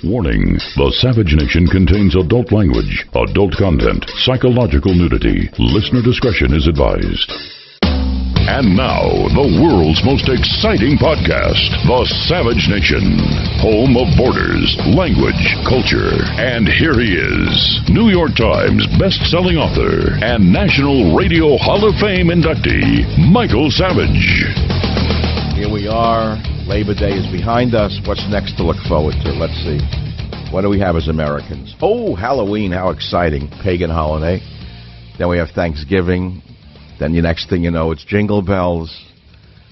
Warning, the Savage Nation contains adult language, adult content, psychological nudity. Listener discretion is advised. And now, the world's most exciting podcast, The Savage Nation, home of borders, language, culture. And here he is, New York Times best-selling author and National Radio Hall of Fame inductee, Michael Savage. Here we are. Labor Day is behind us. What's next to look forward to? Let's see. What do we have as Americans? Oh, Halloween, how exciting. Pagan holiday. Then we have Thanksgiving. Then the next thing you know, it's Jingle Bells.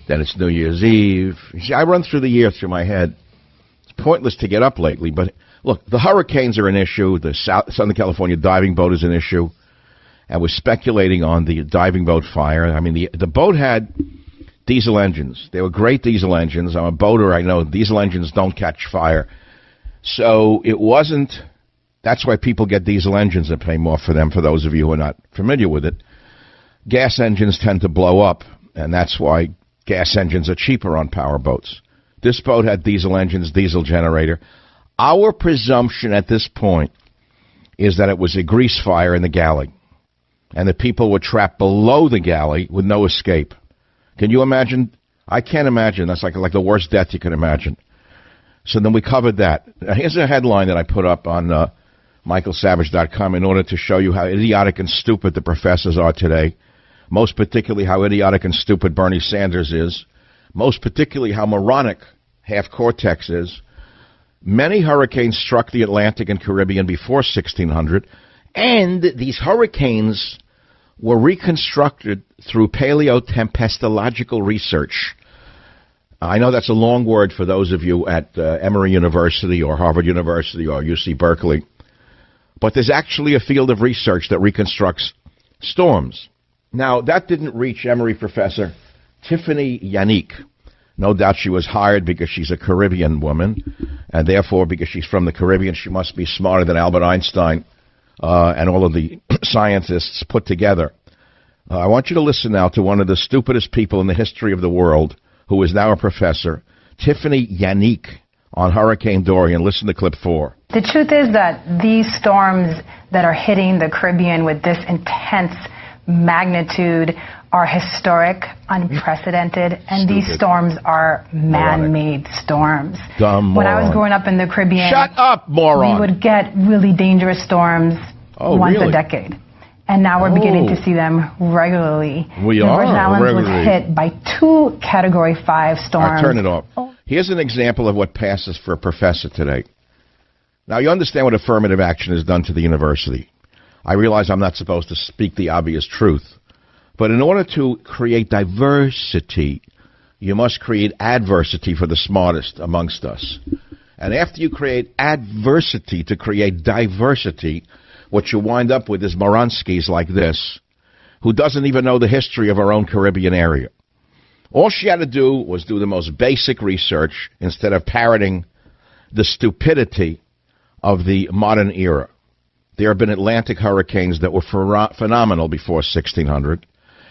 Then it's New Year's Eve. You see, I run through the year through my head. It's pointless to get up lately, but look, the hurricanes are an issue. The Southern California diving boat is an issue. And we're speculating on the diving boat fire. I mean, the boat had diesel engines. They were great diesel engines. I'm a boater. I know diesel engines don't catch fire. So it wasn't. That's why people get diesel engines and pay more for them, for those of you who are not familiar with it. Gas engines tend to blow up, and that's why gas engines are cheaper on power boats. This boat had diesel engines, diesel generator. Our presumption at this point is that it was a grease fire in the galley, and the people were trapped below the galley with no escape. Can you imagine? I can't imagine. That's like the worst death you can imagine. So then we covered that. Now, here's a headline that I put up on michaelsavage.com in order to show you how idiotic and stupid the professors are today. Most particularly how idiotic and stupid Bernie Sanders is. Most particularly how moronic half Cortex is. Many hurricanes struck the Atlantic and Caribbean before 1600, and these hurricanes were reconstructed through paleotempestological research. I know that's a long word for those of you at Emory University or Harvard University or UC Berkeley, but there's actually a field of research that reconstructs storms. Now, that didn't reach Emory professor Tiffany Yannick. No doubt she was hired because she's a Caribbean woman, and therefore, because she's from the Caribbean, she must be smarter than Albert Einstein and all of the scientists put together. I want you to listen now to one of the stupidest people in the history of the world, who is now a professor, Tiffany Yannick, on Hurricane Dorian. Listen to clip 4. The truth is that these storms that are hitting the Caribbean with this intense magnitude are historic, unprecedented, and Stupid. These storms are man-made storms. Dumb When I moron. was growing up in the Caribbean, Shut up, moron! we would get really dangerous storms once really? a decade. And now we're beginning to see them regularly. We the are, Virgin Islands regularly. was hit by 2 Category 5 storms. Turn it off. Here's an example of what passes for a professor today. Now, you understand what affirmative action has done to the university. I realize I'm not supposed to speak the obvious truth. But in order to create diversity, you must create adversity for the smartest amongst us. And after you create adversity to create diversity, what you wind up with is moronskis like this, who doesn't even know the history of our own Caribbean area. All she had to do was do the most basic research instead of parroting the stupidity of the modern era. There have been Atlantic hurricanes that were phenomenal before 1600.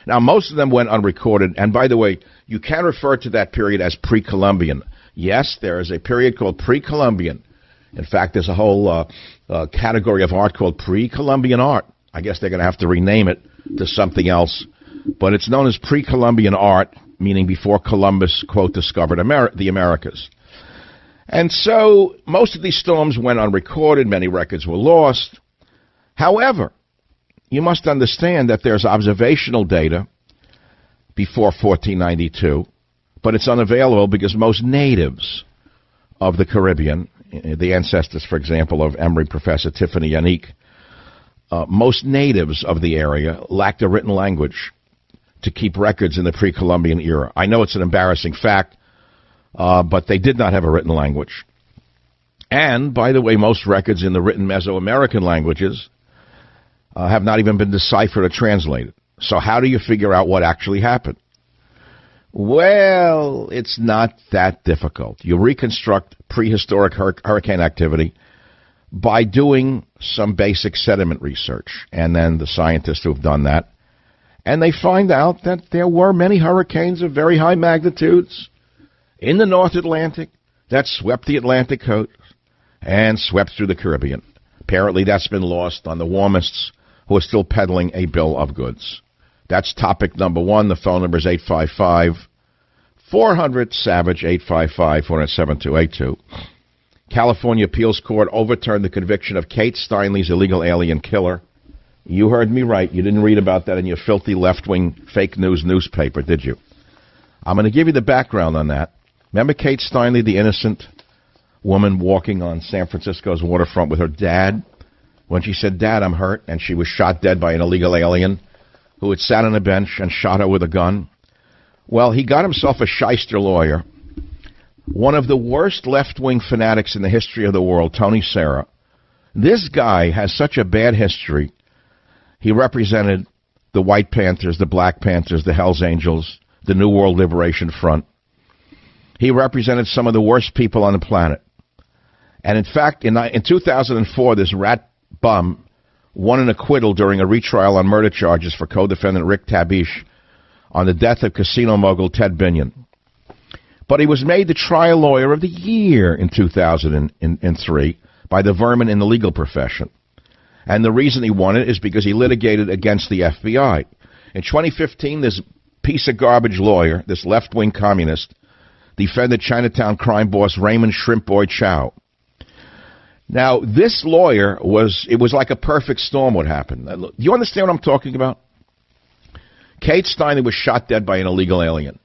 Now, most of them went unrecorded. And by the way, you can refer to that period as pre-Columbian. Yes, there is a period called pre-Columbian. In fact, there's a whole category of art called pre-Columbian art. I guess they're going to have to rename it to something else. But it's known as pre-Columbian art, meaning before Columbus, quote, discovered the Americas. And so most of these storms went unrecorded. Many records were lost. However, you must understand that there's observational data before 1492, but it's unavailable because most natives of the Caribbean, the ancestors, for example, of Emory professor Tiffany Yannick, most natives of the area lacked a written language to keep records in the pre-Columbian era. I know it's an embarrassing fact, but they did not have a written language. And, by the way, most records in the written Mesoamerican languages have not even been deciphered or translated. So how do you figure out what actually happened? Well, it's not that difficult. You reconstruct prehistoric hurricane activity by doing some basic sediment research. And then the scientists who have done that, and they find out that there were many hurricanes of very high magnitudes in the North Atlantic that swept the Atlantic coast. and swept through the Caribbean. Apparently that's been lost on the warmists who are still peddling a bill of goods. That's topic number one. The phone number is 855-400-SAVAGE, 855-400-7282. California Appeals Court overturned the conviction of Kate Steinle's illegal alien killer. You heard me right. You didn't read about that in your filthy left-wing fake news newspaper, did you? I'm going to give you the background on that. Remember Kate Steinle, the innocent woman walking on San Francisco's waterfront with her dad? When she said, "Dad, I'm hurt," and she was shot dead by an illegal alien who had sat on a bench and shot her with a gun. Well, he got himself a shyster lawyer. One of the worst left-wing fanatics in the history of the world, Tony Serra. This guy has such a bad history. He represented the White Panthers, the Black Panthers, the Hells Angels, the New World Liberation Front. He represented some of the worst people on the planet. And in fact, in 2004, this rat bum won an acquittal during a retrial on murder charges for co-defendant Rick Tabish on the death of casino mogul Ted Binion. But he was made the trial lawyer of the year in 2003 by the vermin in the legal profession. And the reason he won it is because he litigated against the FBI. In 2015, this piece of garbage lawyer, this left-wing communist, defended Chinatown crime boss Raymond Shrimp Boy Chow. Now, this lawyer it was like a perfect storm what happened. Do you understand what I'm talking about? Kate Steinle was shot dead by an illegal alien.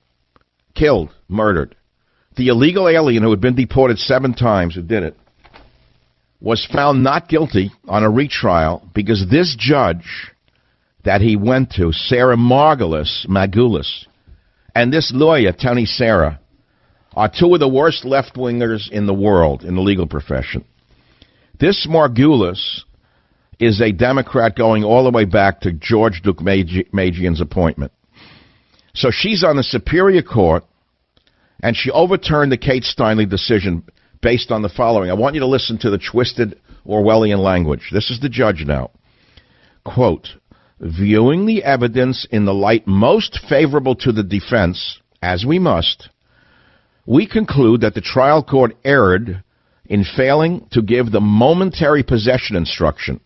Killed, murdered. The illegal alien who had been deported 7 times, who did it, was found not guilty on a retrial because this judge that he went to, Sarah Margulis, and this lawyer, Tony Serra, are two of the worst left-wingers in the world in the legal profession. This Margulis is a Democrat going all the way back to George Deukmejian's appointment. So she's on the Superior Court, and she overturned the Kate Steinle decision based on the following. I want you to listen to the twisted Orwellian language. This is the judge now. Quote, "Viewing the evidence in the light most favorable to the defense, as we must, we conclude that the trial court erred in failing to give the momentary possession instruction.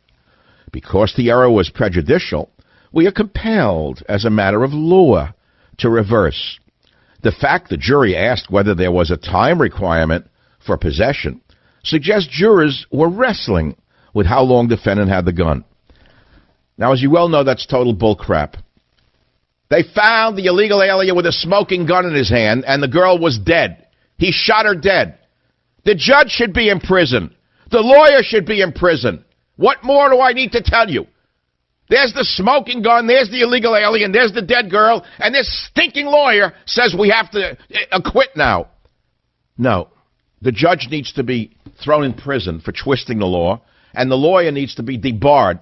Because the error was prejudicial, we are compelled, as a matter of law, to reverse. The fact the jury asked whether there was a time requirement for possession suggests jurors were wrestling with how long the defendant had the gun." Now, as you well know, that's total bullcrap. They found the illegal alien with a smoking gun in his hand, and the girl was dead. He shot her dead. The judge should be in prison. The lawyer should be in prison. What more do I need to tell you? There's the smoking gun, there's the illegal alien, there's the dead girl, and this stinking lawyer says we have to acquit now. No. The judge needs to be thrown in prison for twisting the law, and the lawyer needs to be debarred.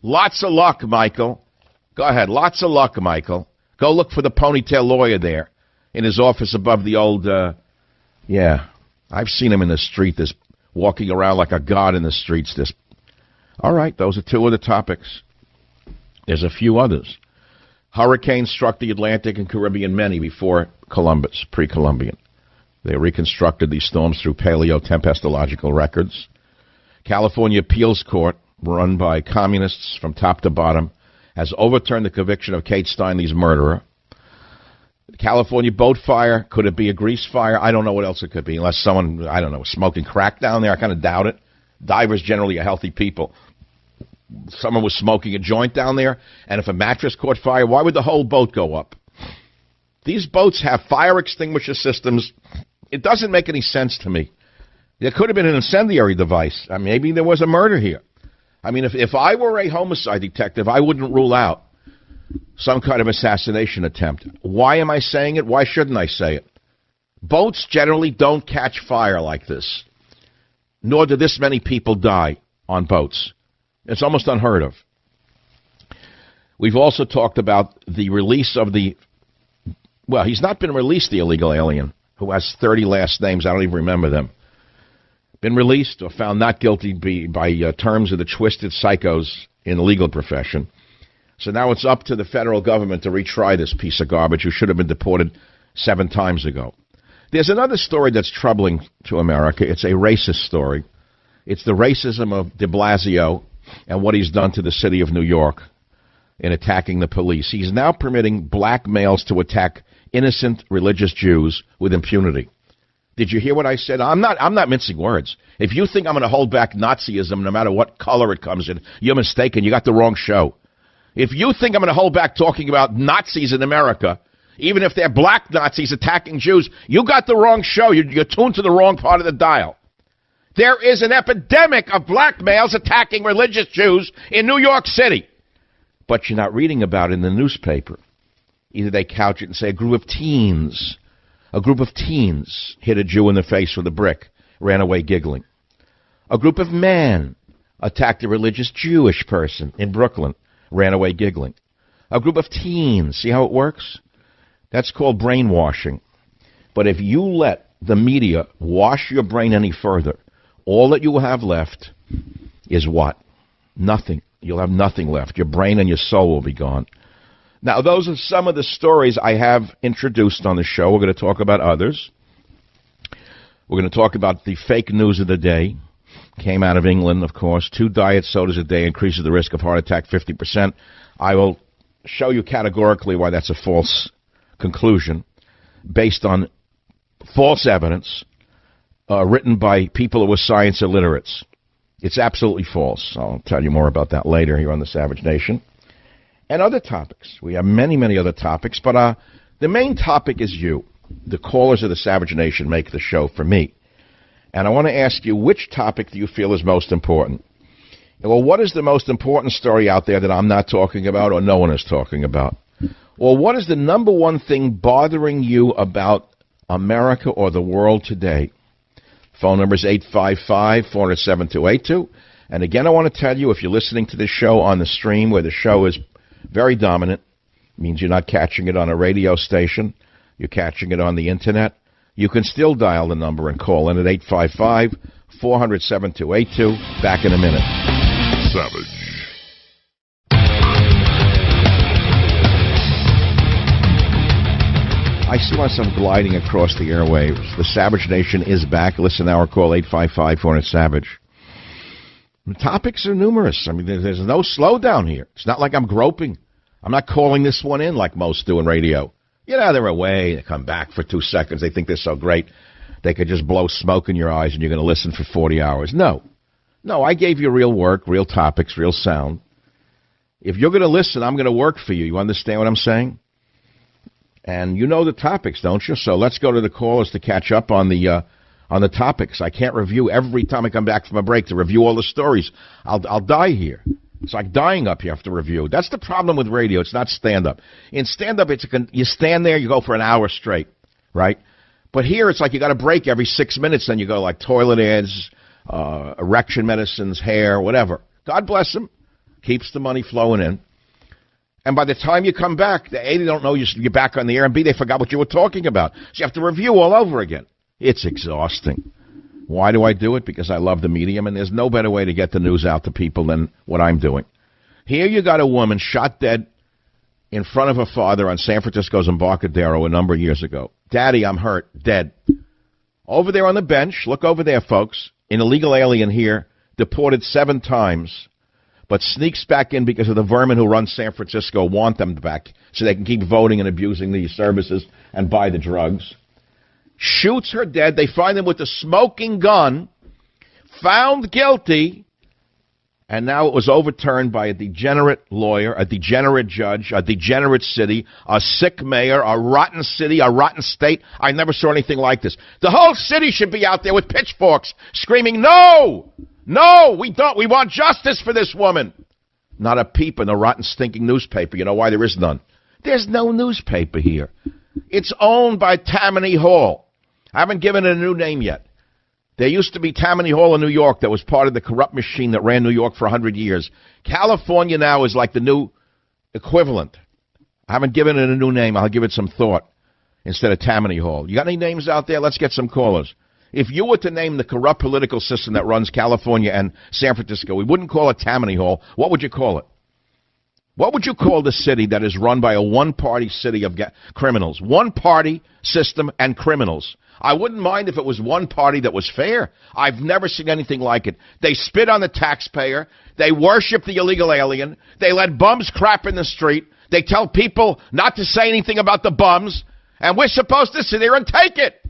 Lots of luck, Michael. Go ahead. Lots of luck, Michael. Go look for the ponytail lawyer there in his office above the old, yeah. I've seen him in the street, this walking around like a god in the streets. This. All right, those are 2 of the topics. There's a few others. Hurricanes struck the Atlantic and Caribbean many before Columbus, pre-Columbian. They reconstructed these storms through paleotempestological records. California Appeals Court, run by communists from top to bottom, has overturned the conviction of Kate Steinle's murderer. California boat fire, could it be a grease fire? I don't know what else it could be, unless someone, I don't know, smoking crack down there. I kind of doubt it. Divers generally are healthy people. Someone was smoking a joint down there, and if a mattress caught fire, why would the whole boat go up? These boats have fire extinguisher systems. It doesn't make any sense to me. There could have been an incendiary device. Maybe there was a murder here. I mean, if I were a homicide detective, I wouldn't rule out some kind of assassination attempt. Why am I saying it? Why shouldn't I say it? Boats generally don't catch fire like this, nor do this many people die on boats. It's almost unheard of. We've also talked about the release of well, he's not been released, the illegal alien, who has 30 last names. I don't even remember them. Been released or found not guilty by terms of the twisted psychos in the legal profession. So now it's up to the federal government to retry this piece of garbage who should have been deported 7 times ago. There's another story that's troubling to America. It's a racist story. It's the racism of de Blasio and what he's done to the city of New York in attacking the police. He's now permitting black males to attack innocent religious Jews with impunity. Did you hear what I said? I'm not mincing words. If you think I'm going to hold back Nazism no matter what color it comes in, you're mistaken. You got the wrong show. If you think I'm going to hold back talking about Nazis in America, even if they're black Nazis attacking Jews, you got the wrong show. You're tuned to the wrong part of the dial. There is an epidemic of black males attacking religious Jews in New York City. But you're not reading about it in the newspaper. Either they couch it and say a group of teens hit a Jew in the face with a brick, ran away giggling. A group of men attacked a religious Jewish person in Brooklyn, ran away giggling. A group of teens, see how it works? That's called brainwashing. But if you let the media wash your brain any further, all that you will have left is what? Nothing. You'll have nothing left. Your brain and your soul will be gone. Now, those are some of the stories I have introduced on the show. We're going to talk about others. We're going to talk about the fake news of the day. Came out of England, of course. 2 diet sodas a day increases the risk of heart attack 50%. I will show you categorically why that's a false conclusion based on false evidence written by people who are science illiterates. It's absolutely false. I'll tell you more about that later here on the Savage Nation. And other topics. We have many, many other topics, but the main topic is you. The callers of the Savage Nation make the show for me. And I want to ask you, which topic do you feel is most important? Well, what is the most important story out there that I'm not talking about or no one is talking about? Or what is the number one thing bothering you about America or the world today? Phone number is 855-407-282. And again, I want to tell you, if you're listening to this show on the stream where the show is very dominant, means you're not catching it on a radio station, you're catching it on the Internet, you can still dial the number and call in at 855-407-282. Back in a minute. Savage. I see myself gliding across the airwaves. The Savage Nation is back. Listen now or call 855-400-SAVAGE. The topics are numerous. I mean, there's no slowdown here. It's not like I'm groping. I'm not calling this one in like most do in radio. You know, they're away. They come back for 2 seconds. They think they're so great. They could just blow smoke in your eyes and you're going to listen for 40 hours. No, I gave you real work, real topics, real sound. If you're going to listen, I'm going to work for you. You understand what I'm saying? And you know the topics, don't you? So let's go to the callers to catch up on the topics. I can't review every time I come back from a break to review all the stories. I'll die here. It's like dying up here after review. That's the problem with radio. It's not stand-up. In stand-up, you stand there, you go for an hour straight, right? But here, it's like you got a break every 6 minutes, then you go like toilet ads, erection medicines, hair, whatever. God bless them. Keeps the money flowing in. And by the time you come back, A, they don't know you're back on the air, and B, they forgot what you were talking about. So you have to review all over again. It's exhausting. Why do I do it? Because I love the medium, and there's no better way to get the news out to people than what I'm doing. Here you got a woman shot dead in front of her father on San Francisco's Embarcadero a number of years ago. Daddy, I'm hurt. Dead. Over there on the bench, look over there, folks, an illegal alien here, deported 7 times, but sneaks back in because of the vermin who run San Francisco want them back so they can keep voting and abusing these services and buy the drugs. Shoots her dead. They find him with a smoking gun, found guilty, and now it was overturned by a degenerate lawyer, a degenerate judge, a degenerate city, a sick mayor, a rotten city, a rotten state. I never saw anything like this. The whole city should be out there with pitchforks screaming, no! No, we don't. We want justice for this woman. Not a peep in the rotten, stinking newspaper. You know why there is none? There's no newspaper here. It's owned by Tammany Hall. I haven't given it a new name yet. There used to be Tammany Hall in New York that was part of the corrupt machine that ran New York for 100 years. California now is like the new equivalent. I haven't given it a new name. I'll give it some thought instead of Tammany Hall. You got any names out there? Let's get some callers. If you were to name the corrupt political system that runs California and San Francisco, we wouldn't call it Tammany Hall. What would you call it? What would you call the city that is run by a one-party city of criminals? One-party system and criminals. I wouldn't mind if it was one party that was fair. I've never seen anything like it. They spit on the taxpayer. They worship the illegal alien. They let bums crap in the street. They tell people not to say anything about the bums. And we're supposed to sit there and take it.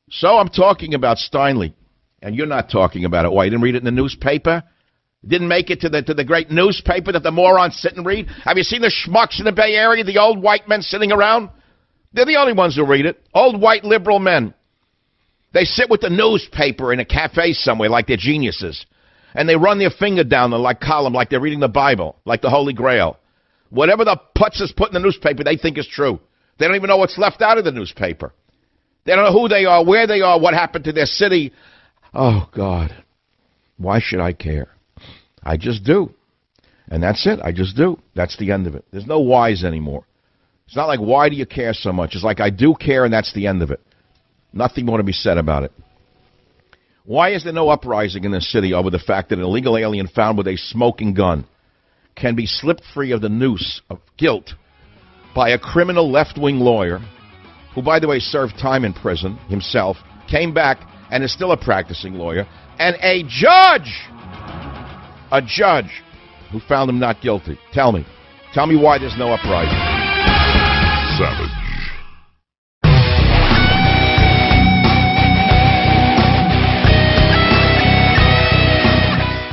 So I'm talking about Steinle. And you're not talking about it. Why, you didn't read it in the newspaper? Didn't make it to the great newspaper that the morons sit and read? Have you seen the schmucks in the Bay Area, the old white men sitting around? They're the only ones who read it. Old white liberal men. They sit with the newspaper in a cafe somewhere like they're geniuses. And they run their finger down the column like they're reading the Bible, like the Holy Grail. Whatever the putz is put in the newspaper, they think is true. They don't even know what's left out of the newspaper. They don't know who they are, where they are, what happened to their city. Oh, God. Why should I care? I just do. And that's it. I just do. That's the end of it. There's no whys anymore. It's not like, why do you care so much? It's like, I do care, and that's the end of it. Nothing more to be said about it. Why is there no uprising in this city over the fact that an illegal alien found with a smoking gun can be slipped free of the noose of guilt by a criminal left-wing lawyer who, by the way, served time in prison himself, came back and is still a practicing lawyer, and a judge who found him not guilty? Tell me why there's no uprising. Savage.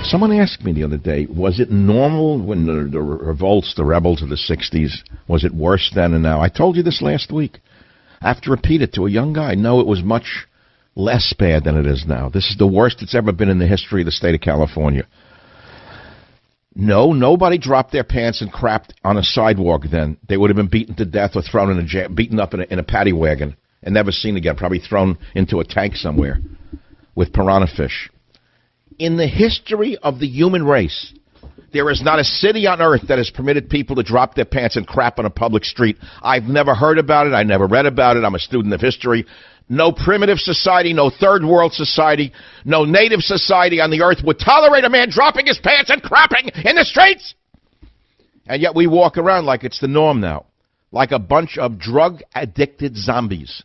Someone asked me the other day, was it normal when the revolts, the rebels of the 60s, was it worse then and now? I told you this last week. I have to repeat it to a young guy. No, it was much less bad than it is now. This is the worst it's ever been in the history of the state of California. No, nobody dropped their pants and crapped on a sidewalk then. They would have been beaten to death or thrown in a jail, beaten up in a paddy wagon and never seen again, probably thrown into a tank somewhere with piranha fish. In the history of the human race, there is not a city on earth that has permitted people to drop their pants and crap on a public street. I've never heard about it. I never read about it. I'm a student of history. No primitive society, no third world society, no native society on the earth would tolerate a man dropping his pants and crapping in the streets. And yet we walk around like it's the norm now, like a bunch of drug-addicted zombies.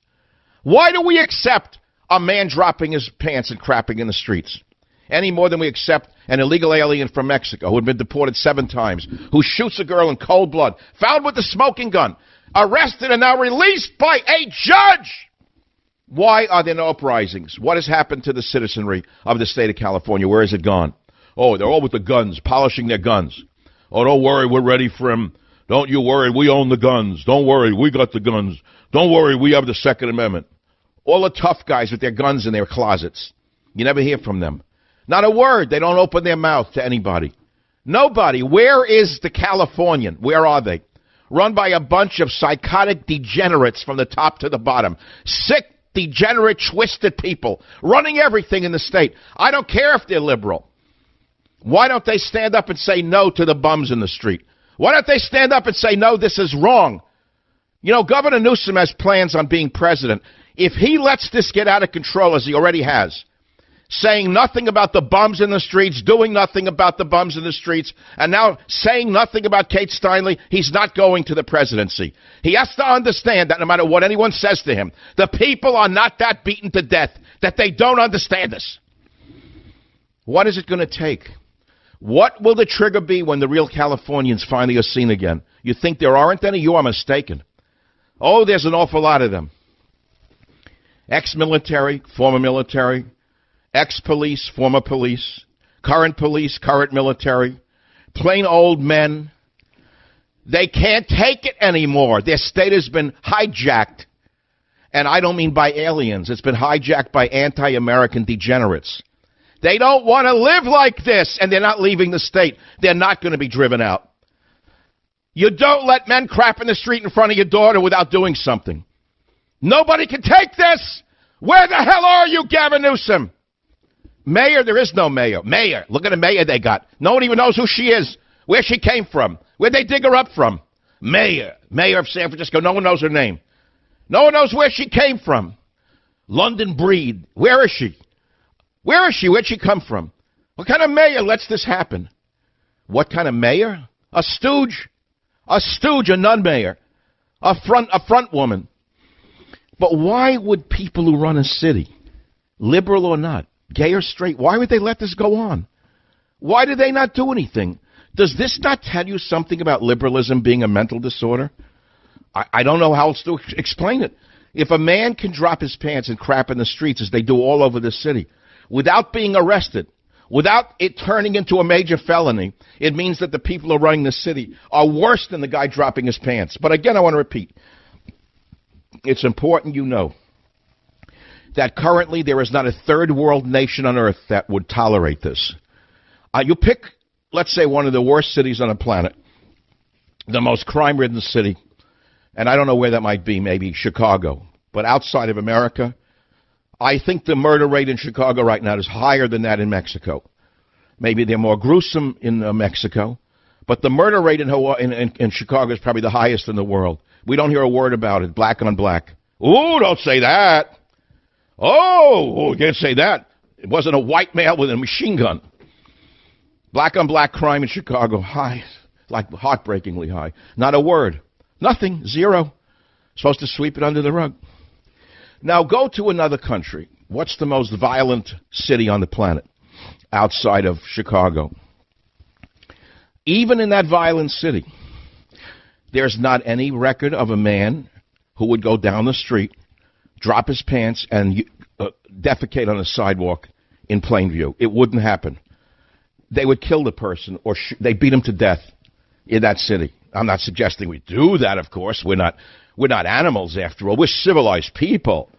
Why do we accept a man dropping his pants and crapping in the streets? Any more than we accept an illegal alien from Mexico who had been deported 7 times, who shoots a girl in cold blood, found with a smoking gun, arrested and now released by a judge. Why are there no uprisings? What has happened to the citizenry of the state of California? Where has it gone? Oh, they're all with the guns, polishing their guns. Oh, don't worry, we're ready for him. Don't you worry, we own the guns. Don't worry, we got the guns. Don't worry, we have the Second Amendment. All the tough guys with their guns in their closets. You never hear from them. Not a word. They don't open their mouth to anybody. Nobody. Where is the Californian? Where are they? Run by a bunch of psychotic degenerates from the top to the bottom. Sick, degenerate, twisted people running everything in the state. I don't care if they're liberal. Why don't they stand up and say no to the bums in the street? Why don't they stand up and say, no, this is wrong? You know, Governor Newsom has plans on being president. If he lets this get out of control, as he already has, saying nothing about the bums in the streets, doing nothing about the bums in the streets, and now saying nothing about Kate Steinle, he's not going to the presidency. He has to understand that no matter what anyone says to him, the people are not that beaten to death that they don't understand this. What is it going to take? What will the trigger be when the real Californians finally are seen again? You think there aren't any? You are mistaken. Oh, there's an awful lot of them. Ex-military, former military, ex-police, former police, current military, plain old men. They can't take it anymore. Their state has been hijacked. And I don't mean by aliens. It's been hijacked by anti-American degenerates. They don't want to live like this, and they're not leaving the state. They're not going to be driven out. You don't let men crap in the street in front of your daughter without doing something. Nobody can take this. Where the hell are you, Gavin Newsom? Mayor, there is no mayor. Mayor, look at the mayor they got. No one even knows who she is, where she came from, where'd they dig her up from. Mayor of San Francisco, no one knows her name. No one knows where she came from. London Breed, where is she? Where'd she come from? What kind of mayor lets this happen? What kind of mayor? A stooge, a nun mayor, a front woman. But why would people who run a city, liberal or not, gay or straight, why would they let this go on? Why did they not do anything? Does this not tell you something about liberalism being a mental disorder? I don't know how else to explain it. If a man can drop his pants and crap in the streets, as they do all over the city, without being arrested, without it turning into a major felony, it means that the people who are running the city are worse than the guy dropping his pants. But again, I want to repeat, it's important you know that currently there is not a third world nation on earth that would tolerate this. You pick, let's say, one of the worst cities on the planet, the most crime-ridden city, and I don't know where that might be, maybe Chicago. But outside of America, I think the murder rate in Chicago right now is higher than that in Mexico. Maybe they're more gruesome in Mexico, but the murder rate in Chicago is probably the highest in the world. We don't hear a word about it, black on black. Ooh, don't say that. Oh, you can't say that. It wasn't a white male with a machine gun. Black on black crime in Chicago, high, like heartbreakingly high. Not a word. Nothing. Zero. Supposed to sweep it under the rug. Now go to another country. What's the most violent city on the planet outside of Chicago? Even in that violent city, there's not any record of a man who would go down the street, drop his pants, and defecate on the sidewalk in plain view. It wouldn't happen. They would kill the person, or they beat him to death in that city. I'm not suggesting we do that, of course. We're not animals, after all. We're civilized people.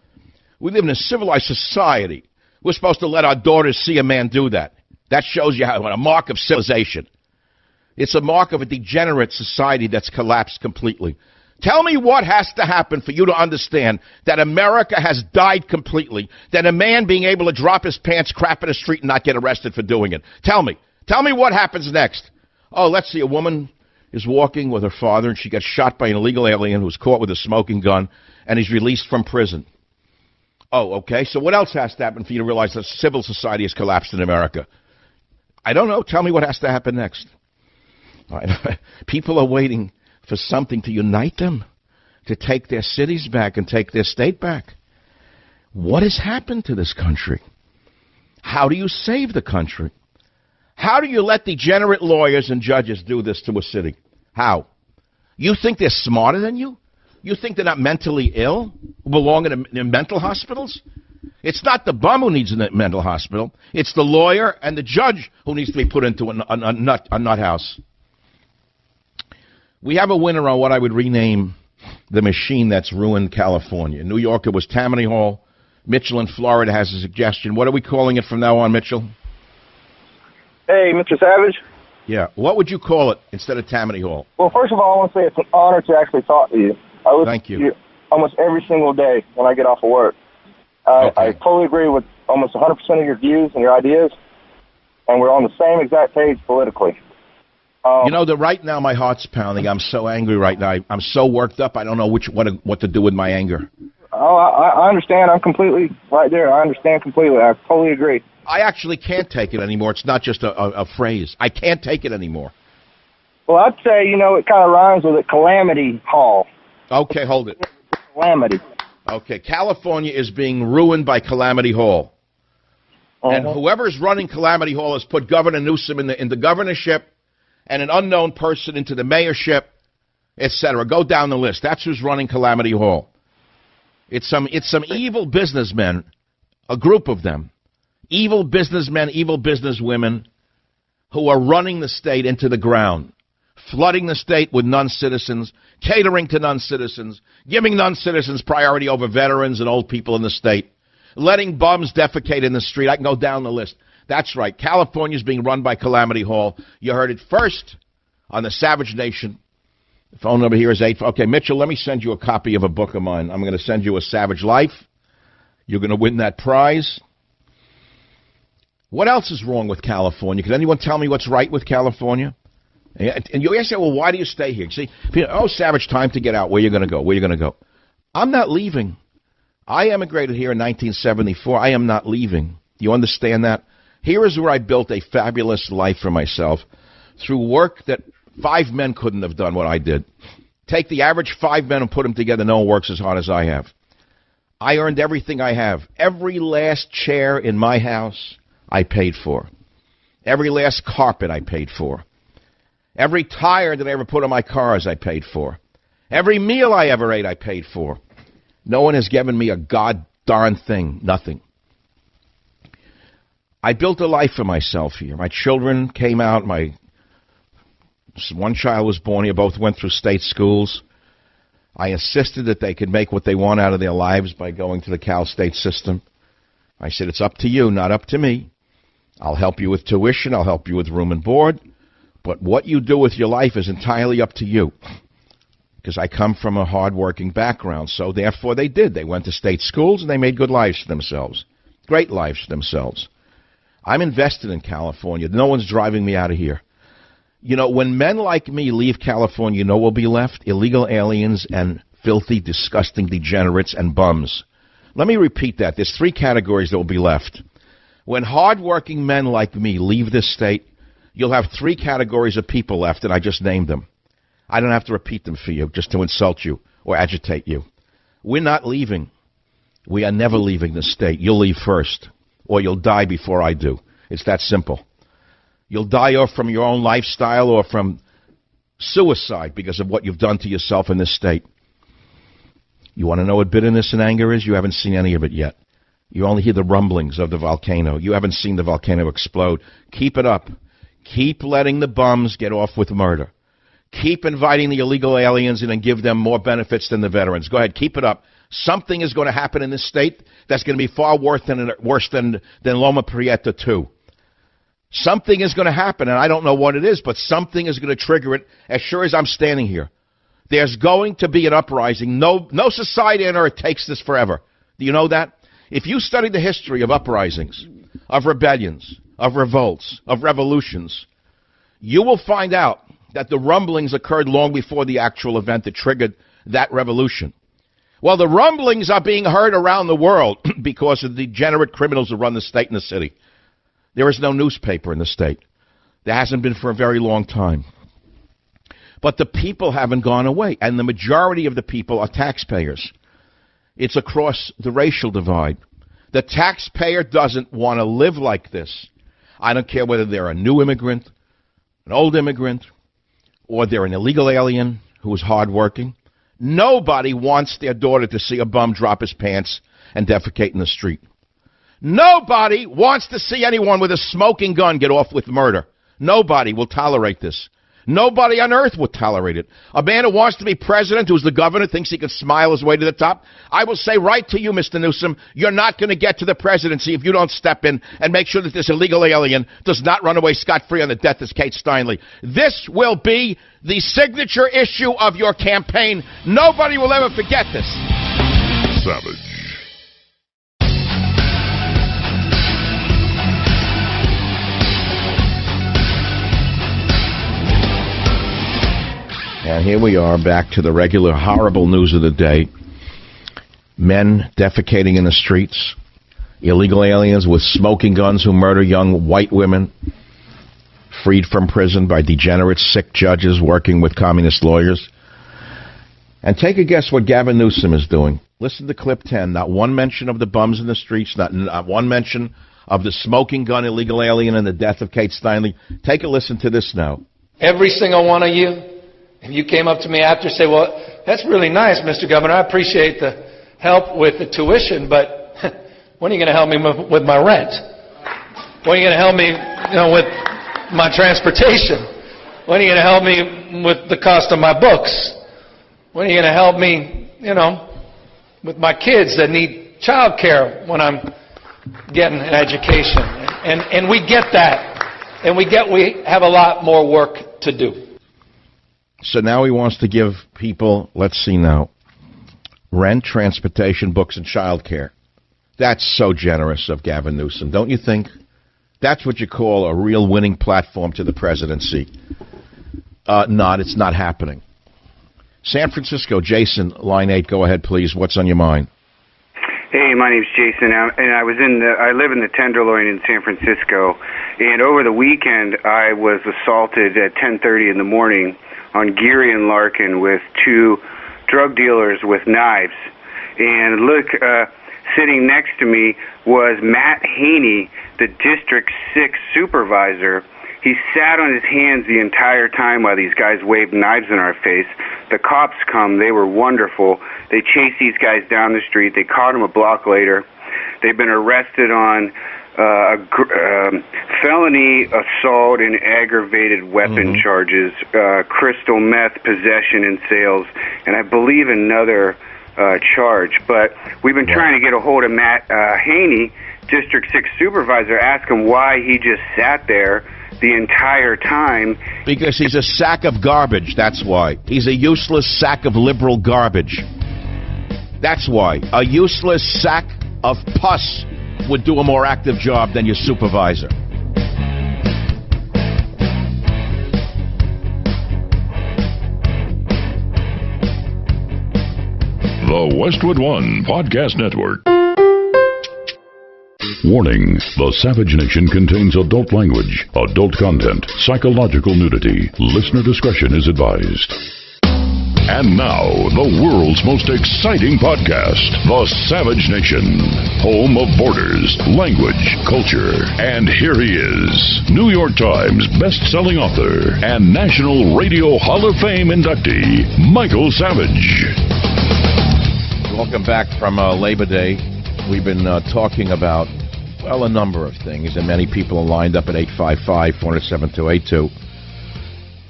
We live in a civilized society. We're supposed to let our daughters see a man do that. That shows you what a mark of civilization. It's a mark of a degenerate society that's collapsed completely. Tell me what has to happen for you to understand that America has died completely, that a man being able to drop his pants, crap in the street, and not get arrested for doing it. Tell me. Tell me what happens next. Oh, let's see, a woman is walking with her father, and she gets shot by an illegal alien who's caught with a smoking gun, and he's released from prison. Oh, okay, so what else has to happen for you to realize that civil society has collapsed in America? I don't know. Tell me what has to happen next. All right. People are waiting for something to unite them, to take their cities back and take their state back. What has happened to this country? How do you save the country? How do you let degenerate lawyers and judges do this to a city? How? You think they're smarter than you? You think they're not mentally ill, who belong in mental hospitals? It's not the bum who needs a mental hospital. It's the lawyer and the judge who needs to be put into a nut house. We have a winner on what I would rename the machine that's ruined California. In New York, it was Tammany Hall. Mitchell in Florida has a suggestion. What are we calling it from now on, Mitchell? Hey, Mr. Savage. Yeah. What would you call it instead of Tammany Hall? Well, first of all, I want to say it's an honor to actually talk to you. I listen Thank you. to you almost every single day when I get off of work. Okay. I totally agree with almost 100% of your views and your ideas, and we're on the same exact page politically. You know, right now my heart's pounding. I'm so angry right now. I'm so worked up. I don't know what to do with my anger. Oh, I understand. I'm completely right there. I understand completely. I totally agree. I actually can't take it anymore. It's not just a phrase. I can't take it anymore. Well, I'd say, it kind of rhymes with a calamity hall. Okay, hold it. Calamity. Okay, California is being ruined by Calamity Hall. And whoever's running Calamity Hall has put Governor Newsom in the governorship and an unknown person into the mayorship, etc. Go down the list. That's who's running Calamity Hall. It's some evil businessmen, a group of them, evil businessmen, evil businesswomen who are running the state into the ground, flooding the state with non-citizens, catering to non-citizens, giving non-citizens priority over veterans and old people in the state, letting bums defecate in the street. I can go down the list. That's right. California's being run by Calamity Hall. You heard it first on the Savage Nation. The phone number here is 8. Okay, Mitchell, let me send you a copy of a book of mine. I'm going to send you A Savage Life. You're going to win that prize. What else is wrong with California? Can anyone tell me what's right with California? And you say, well, why do you stay here? See, Savage, time to get out. Where are you going to go? Where are you going to go? I'm not leaving. I emigrated here in 1974. I am not leaving. Do you understand that? Here is where I built a fabulous life for myself. through work that 5 men couldn't have done what I did. Take the average 5 men and put them together. No one works as hard as I have. I earned everything I have. Every last chair in my house, I paid for. Every last carpet, I paid for. Every tire that I ever put on my cars, I paid for. Every meal I ever ate, I paid for. No one has given me a god-darn thing. Nothing. I built a life for myself here. My children came out. One child was born here. Both went through state schools. I insisted that they could make what they want out of their lives by going to the Cal State system. I said, it's up to you, not up to me. I'll help you with tuition. I'll help you with room and board. But what you do with your life is entirely up to you. Because I come from a hard-working background. So therefore they did. They went to state schools and they made good lives for themselves. Great lives for themselves. I'm invested in California. No one's driving me out of here. You know, when men like me leave California, you know what will be left? Illegal aliens and filthy, disgusting degenerates and bums. Let me repeat that. There's 3 categories that will be left. When hard-working men like me leave this state, you'll have 3 categories of people left, and I just named them. I don't have to repeat them for you, just to insult you or agitate you. We're not leaving. We are never leaving this state. You'll leave first, or you'll die before I do. It's that simple. You'll die off from your own lifestyle or from suicide because of what you've done to yourself in this state. You want to know what bitterness and anger is? You haven't seen any of it yet. You only hear the rumblings of the volcano. You haven't seen the volcano explode. Keep it up. Keep letting the bums get off with murder. Keep inviting the illegal aliens in and give them more benefits than the veterans. Go ahead, keep it up. Something is going to happen in this state that's going to be far worse than Loma Prieta 2. Something is going to happen, and I don't know what it is, but something is going to trigger it as sure as I'm standing here. There's going to be an uprising. No society on earth takes this forever. Do you know that? If you study the history of uprisings, of rebellions, of revolts, of revolutions, you will find out that the rumblings occurred long before the actual event that triggered that revolution. Well, the rumblings are being heard around the world because of the degenerate criminals who run the state and the city. There is no newspaper in the state. There hasn't been for a very long time. But the people haven't gone away, and the majority of the people are taxpayers. It's across the racial divide. The taxpayer doesn't want to live like this. I don't care whether they're a new immigrant, an old immigrant, or they're an illegal alien who is hardworking. Nobody wants their daughter to see a bum drop his pants and defecate in the street. Nobody wants to see anyone with a smoking gun get off with murder. Nobody will tolerate this. Nobody on earth would tolerate it. A man who wants to be president, who's the governor, thinks he can smile his way to the top. I will say right to you, Mr. Newsom, you're not going to get to the presidency if you don't step in and make sure that this illegal alien does not run away scot-free on the death of Kate Steinle. This will be the signature issue of your campaign. Nobody will ever forget this. Savage. And here we are back to the regular horrible news of the day. Men defecating in the streets. Illegal aliens with smoking guns who murder young white women. Freed from prison by degenerate, sick judges working with communist lawyers. And take a guess what Gavin Newsom is doing. Listen to clip 10. Not one mention of the bums in the streets. Not one mention of the smoking gun illegal alien and the death of Kate Steinle. Take a listen to this now. Every single one of you. If you came up to me after and say, well, that's really nice, Mr. Governor. I appreciate the help with the tuition, but when are you going to help me with my rent? When are you going to help me with my transportation? When are you going to help me with the cost of my books? When are you going to help me, with my kids that need child care when I'm getting an education? And we get that. And we have a lot more work to do. So now he wants to give people, let's see now, rent, transportation, books, and child care. That's so generous of Gavin Newsom, don't you think? That's what you call a real winning platform to the presidency. It's not happening. San Francisco, Jason, line 8, go ahead, please. What's on your mind? Hey, my name's Jason, and I live in the Tenderloin in San Francisco, and over the weekend I was assaulted at 10:30 in the morning on Geary and Larkin with two drug dealers with knives. And look, sitting next to me was Matt Haney, the District 6 supervisor. He sat on his hands the entire time while these guys waved knives in our face. The cops come. They were wonderful. They chased these guys down the street. They caught them a block later. They've been arrested on felony assault and aggravated weapon charges, crystal meth possession and sales, and I believe another charge. But we've been trying to get a hold of Matt Haney, District 6 supervisor, ask him why he just sat there the entire time. Because he's a sack of garbage, that's why. He's a useless sack of liberal garbage. That's why. A useless sack of pus would do a more active job than your supervisor. The Westwood One Podcast Network. Warning, the Savage Nation contains adult language, adult content, psychological nudity. Listener discretion is advised. And now, the world's most exciting podcast, The Savage Nation, home of borders, language, culture. And here he is, New York Times best-selling author and National Radio Hall of Fame inductee, Michael Savage. Welcome back from Labor Day. We've been talking about, well, a number of things, and many people are lined up at 855-407-282.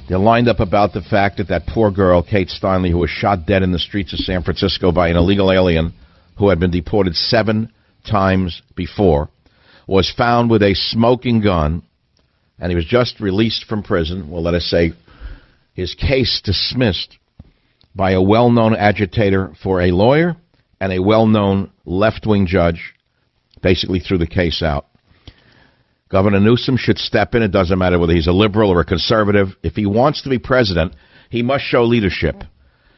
They're lined up about the fact that that poor girl, Kate Steinle, who was shot dead in the streets of San Francisco by an illegal alien who had been deported 7 times before, was found with a smoking gun, and he was just released from prison. Well, let us say his case dismissed by a well-known agitator for a lawyer and a well-known left-wing judge, basically threw the case out. Governor Newsom should step in. It doesn't matter whether he's a liberal or a conservative. If he wants to be president, he must show leadership.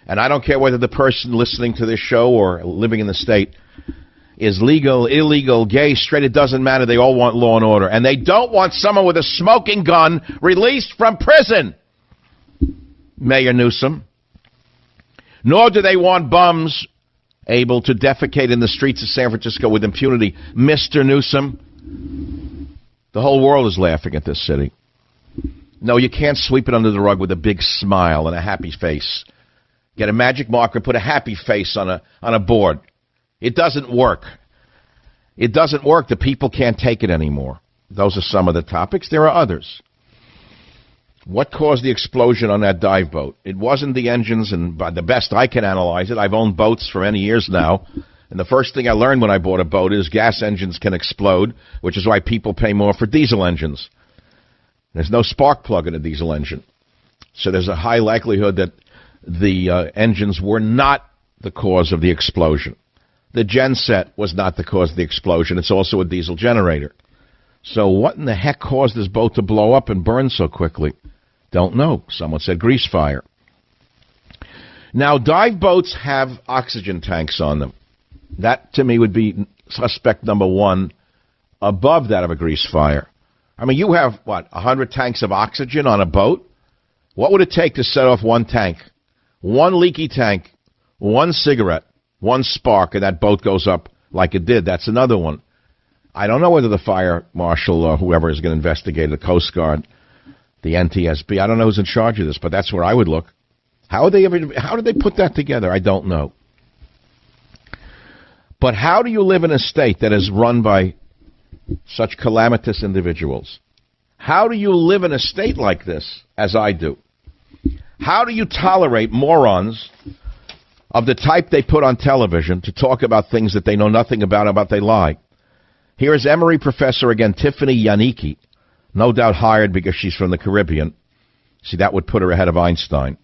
And I don't care whether the person listening to this show or living in the state is legal, illegal, gay, straight. It doesn't matter. They all want law and order. And they don't want someone with a smoking gun released from prison, Mayor Newsom. Nor do they want bums able to defecate in the streets of San Francisco with impunity, Mr. Newsom. The whole world is laughing at this city. No, you can't sweep it under the rug with a big smile and a happy face. Get a magic marker, put a happy face on a board. It doesn't work. It doesn't work. The people can't take it anymore. Those are some of the topics. There are others. What caused the explosion on that dive boat? It wasn't the engines, and by the best I can analyze it, I've owned boats for many years now. And the first thing I learned when I bought a boat is gas engines can explode, which is why people pay more for diesel engines. There's no spark plug in a diesel engine. So there's a high likelihood that the engines were not the cause of the explosion. The genset was not the cause of the explosion. It's also a diesel generator. So what in the heck caused this boat to blow up and burn so quickly? Don't know. Someone said grease fire. Now, dive boats have oxygen tanks on them. That, to me, would be suspect number one above that of a grease fire. I mean, you have, 100 tanks of oxygen on a boat? What would it take to set off one tank? One leaky tank, one cigarette, one spark, and that boat goes up like it did. That's another one. I don't know whether the fire marshal or whoever is going to investigate, the Coast Guard, the NTSB, I don't know who's in charge of this, but that's where I would look. How did they put that together? I don't know. But how do you live in a state that is run by such calamitous individuals? How do you live in a state like this, as I do? How do you tolerate morons of the type they put on television to talk about things that they know nothing about they lie? Here is Emory professor again, Tiffany Yannicki, no doubt hired because she's from the Caribbean. See, that would put her ahead of Einstein.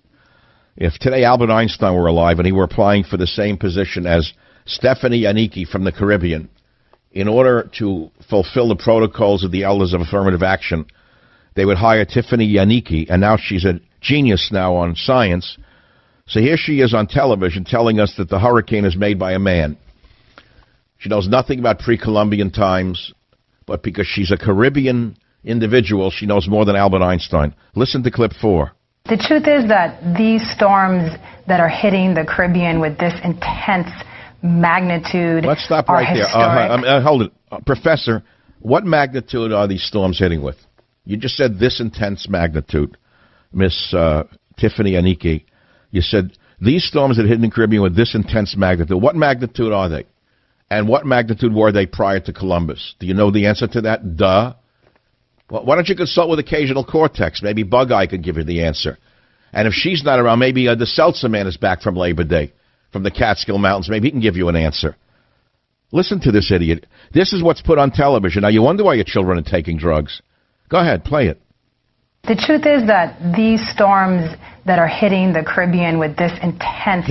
If today Albert Einstein were alive and he were applying for the same position as Stephanie Yannicki from the Caribbean, in order to fulfill the protocols of the Elders of Affirmative Action, they would hire Tiffany Yannicki, and now she's a genius now on science. So here she is on television telling us that the hurricane is made by a man. She knows nothing about pre-Columbian times, but because she's a Caribbean individual, she knows more than Albert Einstein. Listen to clip 4. The truth is that these storms that are hitting the Caribbean with this intense magnitude. Let's stop are right historic. there. Hold it. Professor, what magnitude are these storms hitting with? You just said this intense magnitude, Miss Tiffany Aniki. You said these storms that hit in the Caribbean with this intense magnitude. What magnitude are they? And what magnitude were they prior to Columbus? Do you know the answer to that? Duh. Well, why don't you consult with Occasional Cortex? Maybe Bug Eye could give you the answer. And if she's not around, maybe the Seltzer Man is back from Labor Day, from the Catskill Mountains. Maybe he can give you an answer. Listen to this idiot. This is what's put on television. Now, you wonder why your children are taking drugs. Go ahead, play it. The truth is that these storms that are hitting the Caribbean with this intense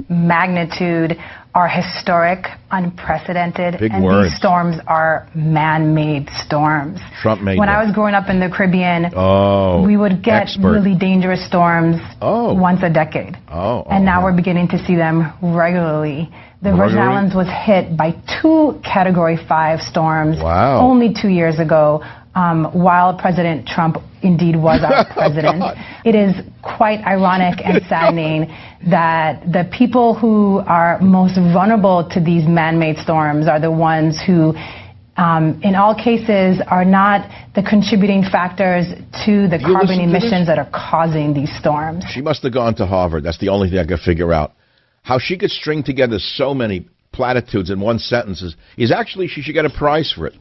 magnitude are historic, unprecedented, Big and words. These storms are man-made storms. Trump made When them. I was growing up in the Caribbean, we would get really dangerous storms once a decade. And now we're beginning to see them regularly. The Virgin Islands was hit by 2 Category 5 storms only 2 years ago. While President Trump indeed was our president. It is quite ironic and saddening that the people who are most vulnerable to these man-made storms are the ones who, in all cases, are not the contributing factors to the carbon emissions that are causing these storms. She must have gone to Harvard. That's the only thing I could figure out. How she could string together so many platitudes in one sentence is actually, she should get a prize for it.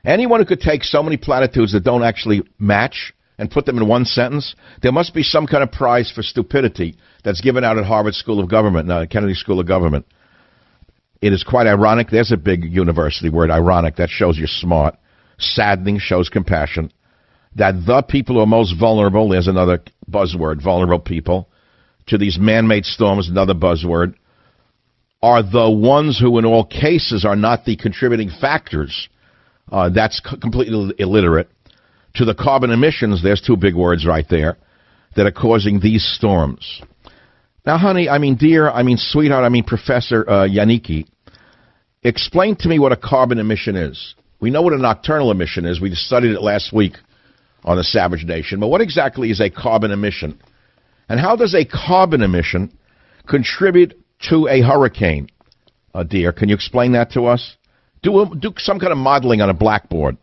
Anyone who could take so many platitudes that don't actually match and put them in one sentence, there must be some kind of prize for stupidity that's given out at Harvard School of Government, Kennedy School of Government. It is quite ironic. There's a big university word, ironic. That shows you're smart. Saddening shows compassion. That the people who are most vulnerable, there's another buzzword, vulnerable people, to these man-made storms, another buzzword, are the ones who in all cases are not the contributing factors. That's completely illiterate. To the carbon emissions, there's 2 big words right there, that are causing these storms. Now, honey, sweetheart, Professor Yannicki, explain to me what a carbon emission is. We know what a nocturnal emission is. We studied it last week on the Savage Nation. But what exactly is a carbon emission? And how does a carbon emission contribute to a hurricane? Dear, can you explain that to us? Do some kind of modeling on a blackboard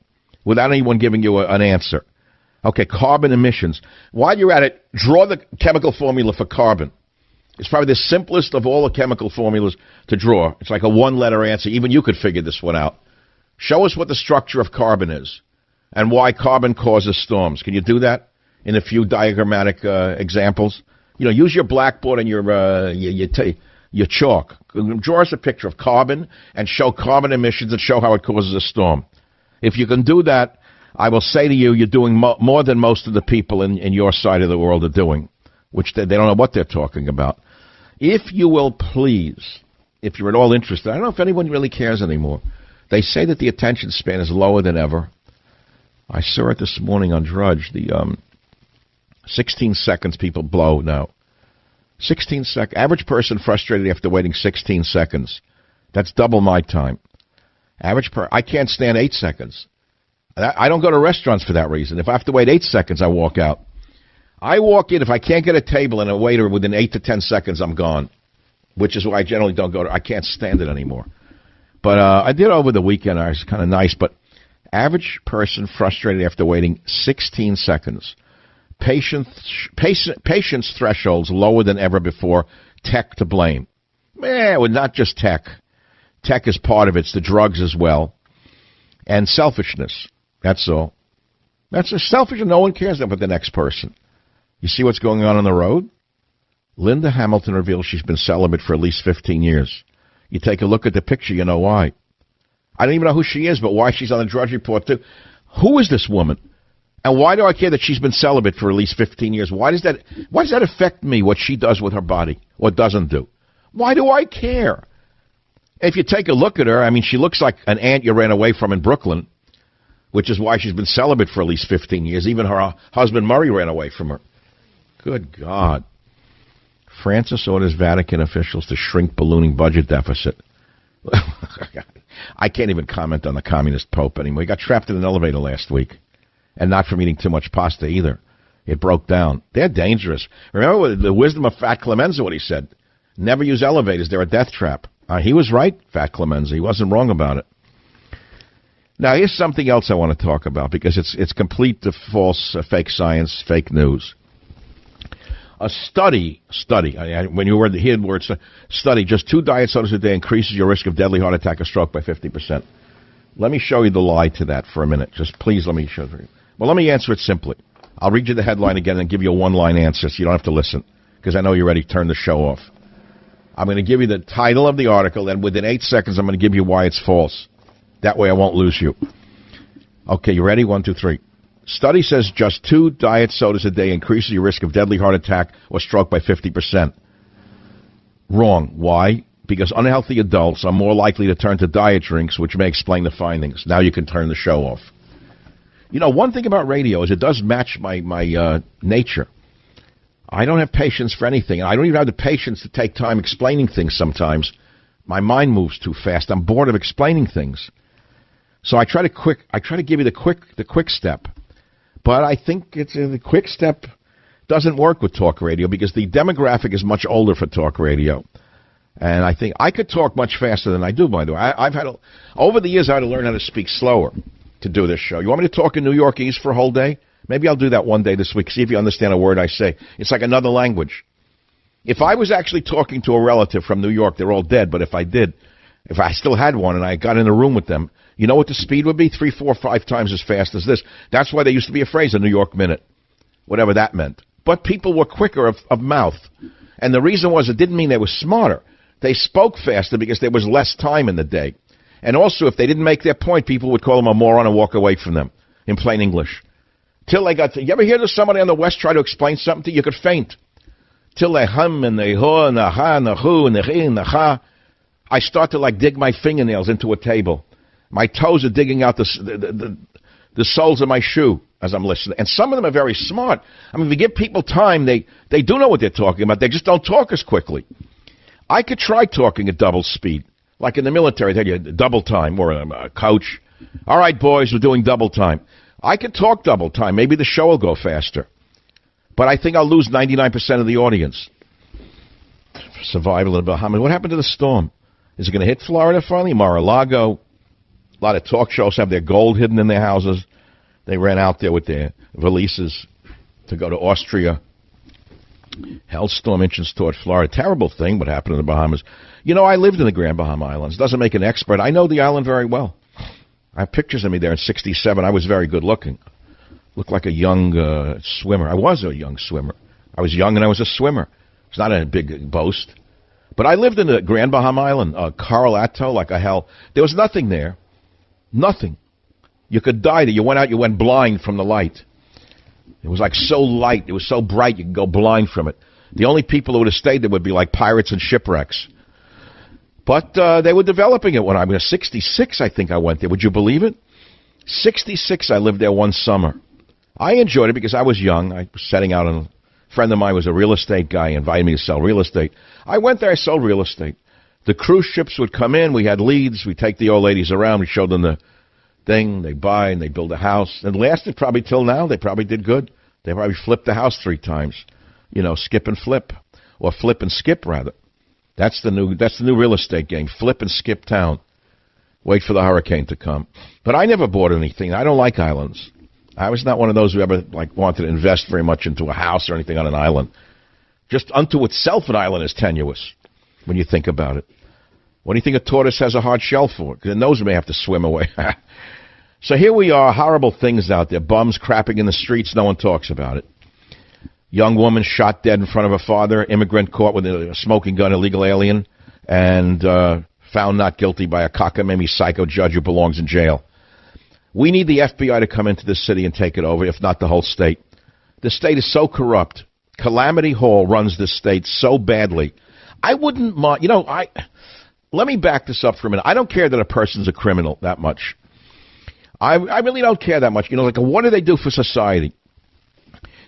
without anyone giving you an answer. Okay, carbon emissions. While you're at it, draw the chemical formula for carbon. It's probably the simplest of all the chemical formulas to draw. It's like a 1-letter answer. Even you could figure this one out. Show us what the structure of carbon is and why carbon causes storms. Can you do that in a few diagrammatic examples? You know, use your blackboard and your chalk. Draw us a picture of carbon and show carbon emissions and show how it causes a storm. If you can do that, I will say to you, you're doing more than most of the people in your side of the world are doing, which they don't know what they're talking about. If you will please, if you're at all interested, I don't know if anyone really cares anymore. They say that the attention span is lower than ever. I saw it this morning on Drudge, the 16 seconds people blow now. 16 seconds. Average person frustrated after waiting 16 seconds. That's double my time. I can't stand 8 seconds. I don't go to restaurants for that reason. If I have to wait 8 seconds, I walk out. I walk in. If I can't get a table and a waiter within 8 to 10 seconds, I'm gone, which is why I generally don't go to. I can't stand it anymore. But I did over the weekend. It was kind of nice. But average person frustrated after waiting 16 seconds. Patience thresholds lower than ever before. Tech to blame. Well, not just tech. Tech is part of it. It's the drugs as well. And selfishness. That's all. That's just selfish, and no one cares about the next person. You see what's going on the road? Linda Hamilton reveals she's been celibate for at least 15 years. You take a look at the picture, you know why. I don't even know who she is, but why she's on the Drudge Report, too. Who is this woman? And why do I care that she's been celibate for at least 15 years? Why does that affect me, what she does with her body, or doesn't do? Why do I care? If you take a look at her, I mean, she looks like an aunt you ran away from in Brooklyn, which is why she's been celibate for at least 15 years. Even her husband, Murray, ran away from her. Good God. Francis orders Vatican officials to shrink ballooning budget deficit. I can't even comment on the communist Pope anymore. He got trapped in an elevator last week, and not from eating too much pasta either. It broke down. They're dangerous. Remember the wisdom of Fat Clemenza, what he said. Never use elevators. They're a death trap. He was right, Fat Clemenza. He wasn't wrong about it. Now, here's something else I want to talk about, because it's complete false, fake science, fake news. A study, when you hear the word study, just 2 diet sodas a day increases your risk of deadly heart attack or stroke by 50%. Let me show you the lie to that for a minute. Just please let me show you. Well, let me answer it simply. I'll read you the headline again and give you a one-line answer so you don't have to listen, because I know you're ready to turn the show off. I'm going to give you the title of the article, and within 8 seconds, I'm going to give you why it's false. That way I won't lose you. Okay, you ready? 1, 2, 3. Study says just 2 diet sodas a day increases your risk of deadly heart attack or stroke by 50%. Wrong. Why? Because unhealthy adults are more likely to turn to diet drinks, which may explain the findings. Now you can turn the show off. You know, one thing about radio is it does match my nature. I don't have patience for anything. I don't even have the patience to take time explaining things sometimes. My mind moves too fast. I'm bored of explaining things. So I try to give you the quick step. But I think the quick step doesn't work with talk radio, because the demographic is much older for talk radio. And I think I could talk much faster than I do, by the way. Over the years, I had to learn how to speak slower to do this show. You want me to talk in New Yorkese for a whole day? Maybe I'll do that one day this week, see if you understand a word I say. It's like another language. If I was actually talking to a relative from New York, they're all dead, but if I still had one and I got in a room with them, you know what the speed would be? 3, 4, 5 times as fast as this. That's why there used to be a phrase, a New York minute, whatever that meant. But people were quicker of mouth. And the reason was it didn't mean they were smarter. They spoke faster because there was less time in the day. And also, if they didn't make their point, people would call them a moron and walk away from them, in plain English. Till they got to, you ever hear somebody on the West try to explain something to you? You could faint. Till they hum and they ho and the ha and the hu and the he and the ha. I start to dig my fingernails into a table. My toes are digging out the soles of my shoe as I'm listening. And some of them are very smart. I mean, if you give people time, they do know what they're talking about. They just don't talk as quickly. I could try talking at double speed. Like in the military, they tell you double time, or a coach. All right, boys, we're doing double time. I could talk double time. Maybe the show will go faster. But I think I'll lose 99% of the audience. Survival in the Bahamas. What happened to the storm? Is it going to hit Florida finally? Mar-a-Lago. A lot of talk shows have their gold hidden in their houses. They ran out there with their valises to go to Austria. Hellstorm inches toward Florida. Terrible thing what happened in the Bahamas. You know, I lived in the Grand Bahama Islands. Doesn't make an expert. I know the island very well. I have pictures of me there in '67. I was very good looking. Looked like a young swimmer. I was a young swimmer. I was young and I was a swimmer. It's not a big boast. But I lived in the Grand Bahama Island, Coral Atoll, like a hell. There was nothing there. Nothing. You could die there. You went out, you went blind from the light. It was like so light. It was so bright you could go blind from it. The only people who would have stayed there would be like pirates and shipwrecks. But they were developing it when I was 66, I think I went there. Would you believe it? 66, I lived there one summer. I enjoyed it because I was young. I was setting out on a friend of mine was a real estate guy. He invited me to sell real estate. I went there. I sold real estate. The cruise ships would come in. We had leads. We'd take the old ladies around. We showed them the thing. They buy and they build a house. It lasted probably till now. They probably did good. They probably flipped the house 3 times. You know, skip and flip. Or flip and skip, rather. That's the new real estate game. Flip and skip town. Wait for the hurricane to come. But I never bought anything. I don't like islands. I was not one of those who ever wanted to invest very much into a house or anything on an island. Just unto itself, an island is tenuous when you think about it. What do you think a tortoise has a hard shell for? Because it knows it may have to swim away. So here we are, horrible things out there. Bums crapping in the streets. No one talks about it. Young woman shot dead in front of her father. Immigrant caught with a smoking gun, illegal alien, and found not guilty by a cockamamie psycho judge who belongs in jail. We need the FBI to come into this city and take it over, if not the whole state. The state is so corrupt. Calamity Hall runs this state so badly. I wouldn't mind, let me back this up for a minute. I don't care that a person's a criminal that much. I really don't care that much. What do they do for society?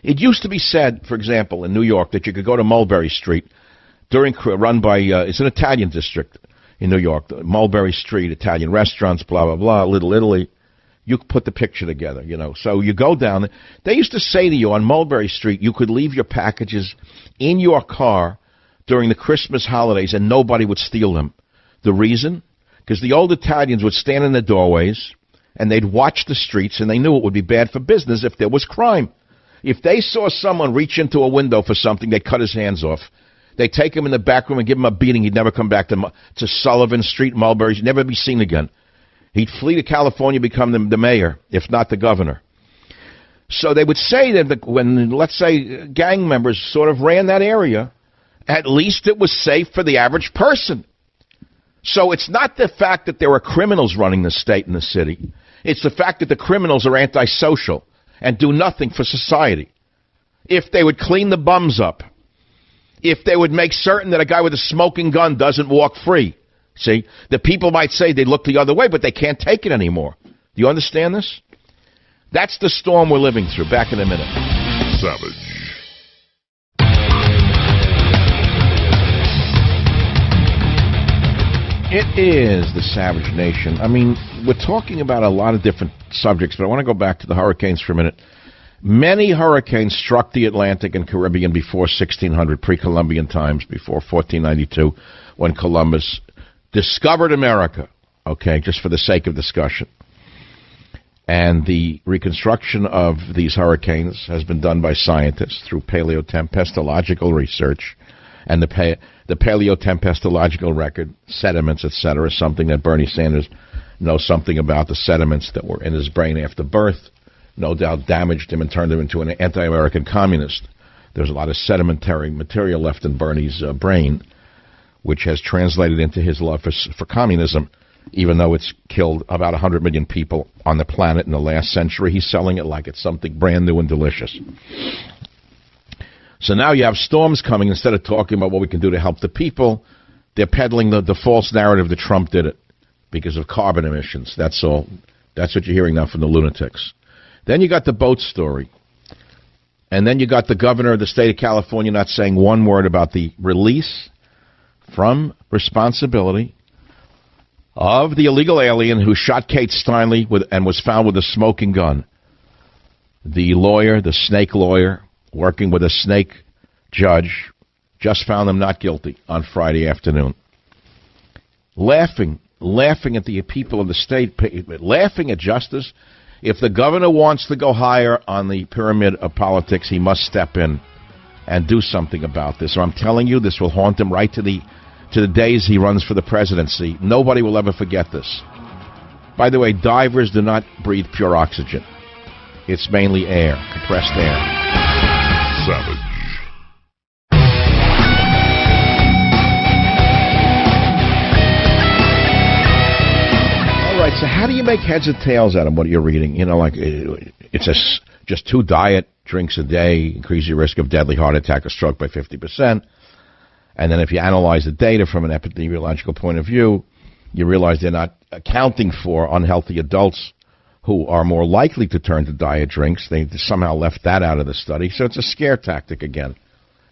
It used to be said, for example, in New York, that you could go to Mulberry Street run by, it's an Italian district. in New York, Mulberry Street, Italian restaurants, blah, blah, blah, Little Italy. You put the picture together, So you go down there. They used to say to you on Mulberry Street, you could leave your packages in your car during the Christmas holidays and nobody would steal them. The reason? Because the old Italians would stand in the doorways and they'd watch the streets and they knew it would be bad for business if there was crime. If they saw someone reach into a window for something, they'd cut his hands off. They'd take him in the back room and give him a beating. He'd never come back to Sullivan Street, Mulberry. He'd never be seen again. He'd flee to California, become the mayor, if not the governor. So they would say that when, let's say, gang members sort of ran that area, at least it was safe for the average person. So it's not the fact that there are criminals running the state and the city. It's the fact that the criminals are antisocial and do nothing for society. If they would clean the bums up, if they would make certain that a guy with a smoking gun doesn't walk free, see, the people might say they look the other way, but they can't take it anymore. Do you understand this? That's the storm we're living through. Back in a minute. Savage. It is the Savage Nation. I mean, we're talking about a lot of different subjects, but I want to go back to the hurricanes for a minute. Many hurricanes struck the Atlantic and Caribbean before 1600, pre-Columbian times, before 1492, when Columbus discovered America, okay, just for the sake of discussion. And the reconstruction of these hurricanes has been done by scientists through paleotempestological research and the paleotempestological record, sediments, etc., something that Bernie Sanders knows something about, the sediments that were in his brain after birth, no doubt damaged him and turned him into an anti-American communist. There's a lot of sedimentary material left in Bernie's brain, which has translated into his love for communism, even though it's killed about 100 million people on the planet in the last century. He's selling it like it's something brand new and delicious. So now you have storms coming. Instead of talking about what we can do to help the people, they're peddling the false narrative that Trump did it because of carbon emissions. That's all. That's what you're hearing now from the lunatics. Then you got the boat story. And then you got the governor of the state of California not saying one word about the release from responsibility of the illegal alien who shot Kate Steinle and was found with a smoking gun. The lawyer, the snake lawyer, working with a snake judge, just found them not guilty on Friday afternoon. Laughing at the people of the state, laughing at justice. If the governor wants to go higher on the pyramid of politics, he must step in and do something about this. Or I'm telling you, this will haunt him right to the days he runs for the presidency. Nobody will ever forget this. By the way, divers do not breathe pure oxygen. It's mainly air, compressed air. Savage. All right, so how do you make heads or tails out of what you're reading? Like it's just 2 diet drinks a day increase your risk of deadly heart attack or stroke by 50%. And then if you analyze the data from an epidemiological point of view, you realize they're not accounting for unhealthy adults who are more likely to turn to diet drinks. They somehow left that out of the study. So it's a scare tactic again.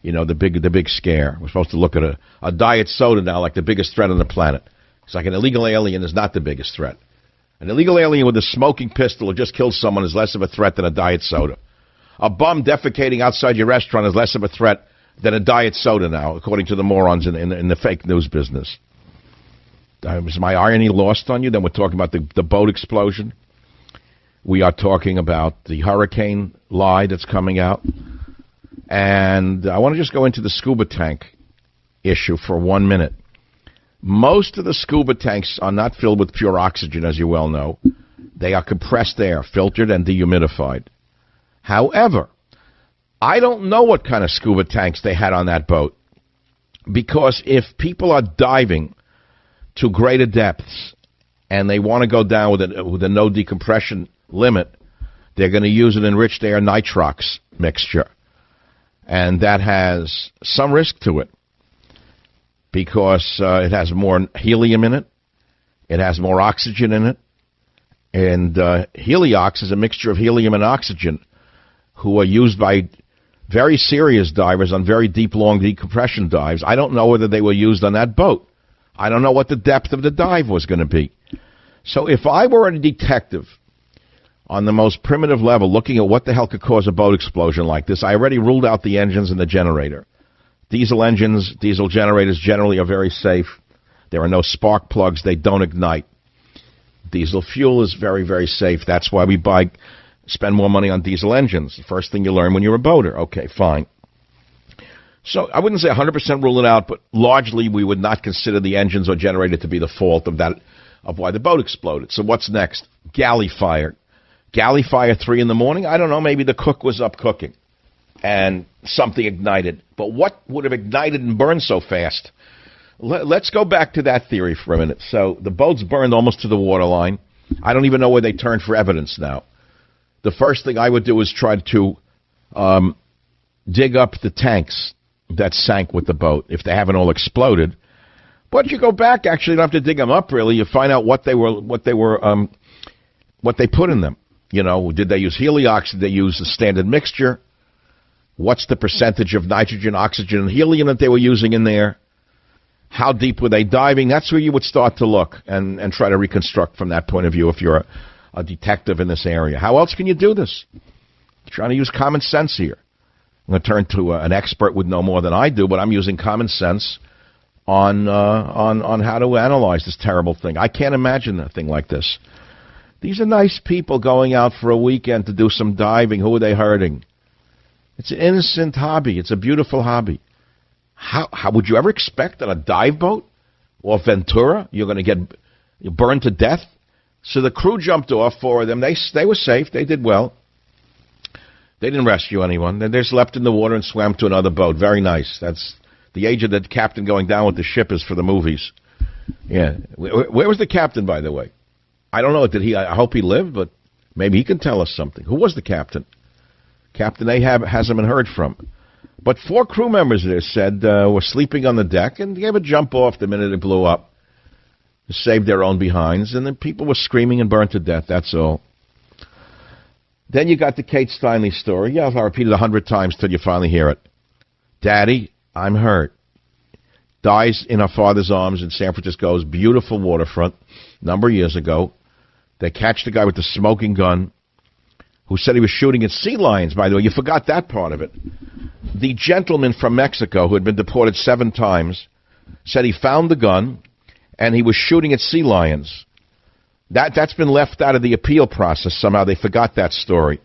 The big scare. We're supposed to look at a diet soda now like the biggest threat on the planet. It's like an illegal alien is not the biggest threat. An illegal alien with a smoking pistol who just killed someone is less of a threat than a diet soda. A bum defecating outside your restaurant is less of a threat than a diet soda now, according to the morons in the fake news business. Is my irony lost on you? Then we're talking about the boat explosion. We are talking about the hurricane lie that's coming out. And I want to just go into the scuba tank issue for 1 minute. Most of the scuba tanks are not filled with pure oxygen, as you well know. They are compressed air, filtered and dehumidified. However, I don't know what kind of scuba tanks they had on that boat, because if people are diving to greater depths and they want to go down with a no decompression limit, they're going to use an enriched air nitrox mixture, and that has some risk to it because it has more helium in it, it has more oxygen in it, and heliox is a mixture of helium and oxygen, who are used by very serious divers on very deep, long decompression dives. I don't know whether they were used on that boat. I don't know what the depth of the dive was going to be. So if I were a detective on the most primitive level looking at what the hell could cause a boat explosion like this, I already ruled out the engines and the generator. Diesel engines, diesel generators generally are very safe. There are no spark plugs. They don't ignite. Diesel fuel is very, very safe. That's why we spend more money on diesel engines. The first thing you learn when you're a boater. Okay, fine. So I wouldn't say 100% rule it out, but largely we would not consider the engines or generator to be the fault of why the boat exploded. So what's next? Galley fire. Galley fire 3 in the morning? I don't know. Maybe the cook was up cooking and something ignited. But what would have ignited and burned so fast? Let's go back to that theory for a minute. So the boat's burned almost to the waterline. I don't even know where they turned for evidence now. The first thing I would do is try to dig up the tanks that sank with the boat, if they haven't all exploded. But you go back, actually, you don't have to dig them up, really. You find out what they put in them. You know, did they use heliox? Did they use a standard mixture? What's the percentage of nitrogen, oxygen, and helium that they were using in there? How deep were they diving? That's where you would start to look and try to reconstruct from that point of view if you're a detective in this area. How else can you do this? You're trying to use common sense here. I'm going to turn to an expert would know more than I do, but I'm using common sense on how to analyze this terrible thing. I can't imagine a thing like this. These are nice people going out for a weekend to do some diving. Who are they hurting? It's an innocent hobby. It's a beautiful hobby. How would you ever expect on a dive boat or Ventura you're going to get burned to death? So the crew jumped off, 4 of them. They were safe. They did well. They didn't rescue anyone. They just leapt in the water and swam to another boat. Very nice. That's the age of the captain going down with the ship is for the movies. Yeah. Where was the captain, by the way? I don't know. I hope he lived, but maybe he can tell us something. Who was the captain? Captain Ahab hasn't been heard from. But 4 crew members there said were sleeping on the deck and gave a jump off the minute it blew up to save their own behinds. And then people were screaming and burned to death. That's all. Then you got the Kate Steinle story. Yeah, I'll repeat it 100 times till you finally hear it. Daddy, I'm hurt. Dies in her father's arms in San Francisco's beautiful waterfront a number of years ago. They catch the guy with the smoking gun who said he was shooting at sea lions, by the way. You forgot that part of it. The gentleman from Mexico who had been deported 7 times said he found the gun and he was shooting at sea lions. That's been left out of the appeal process somehow. They forgot that story.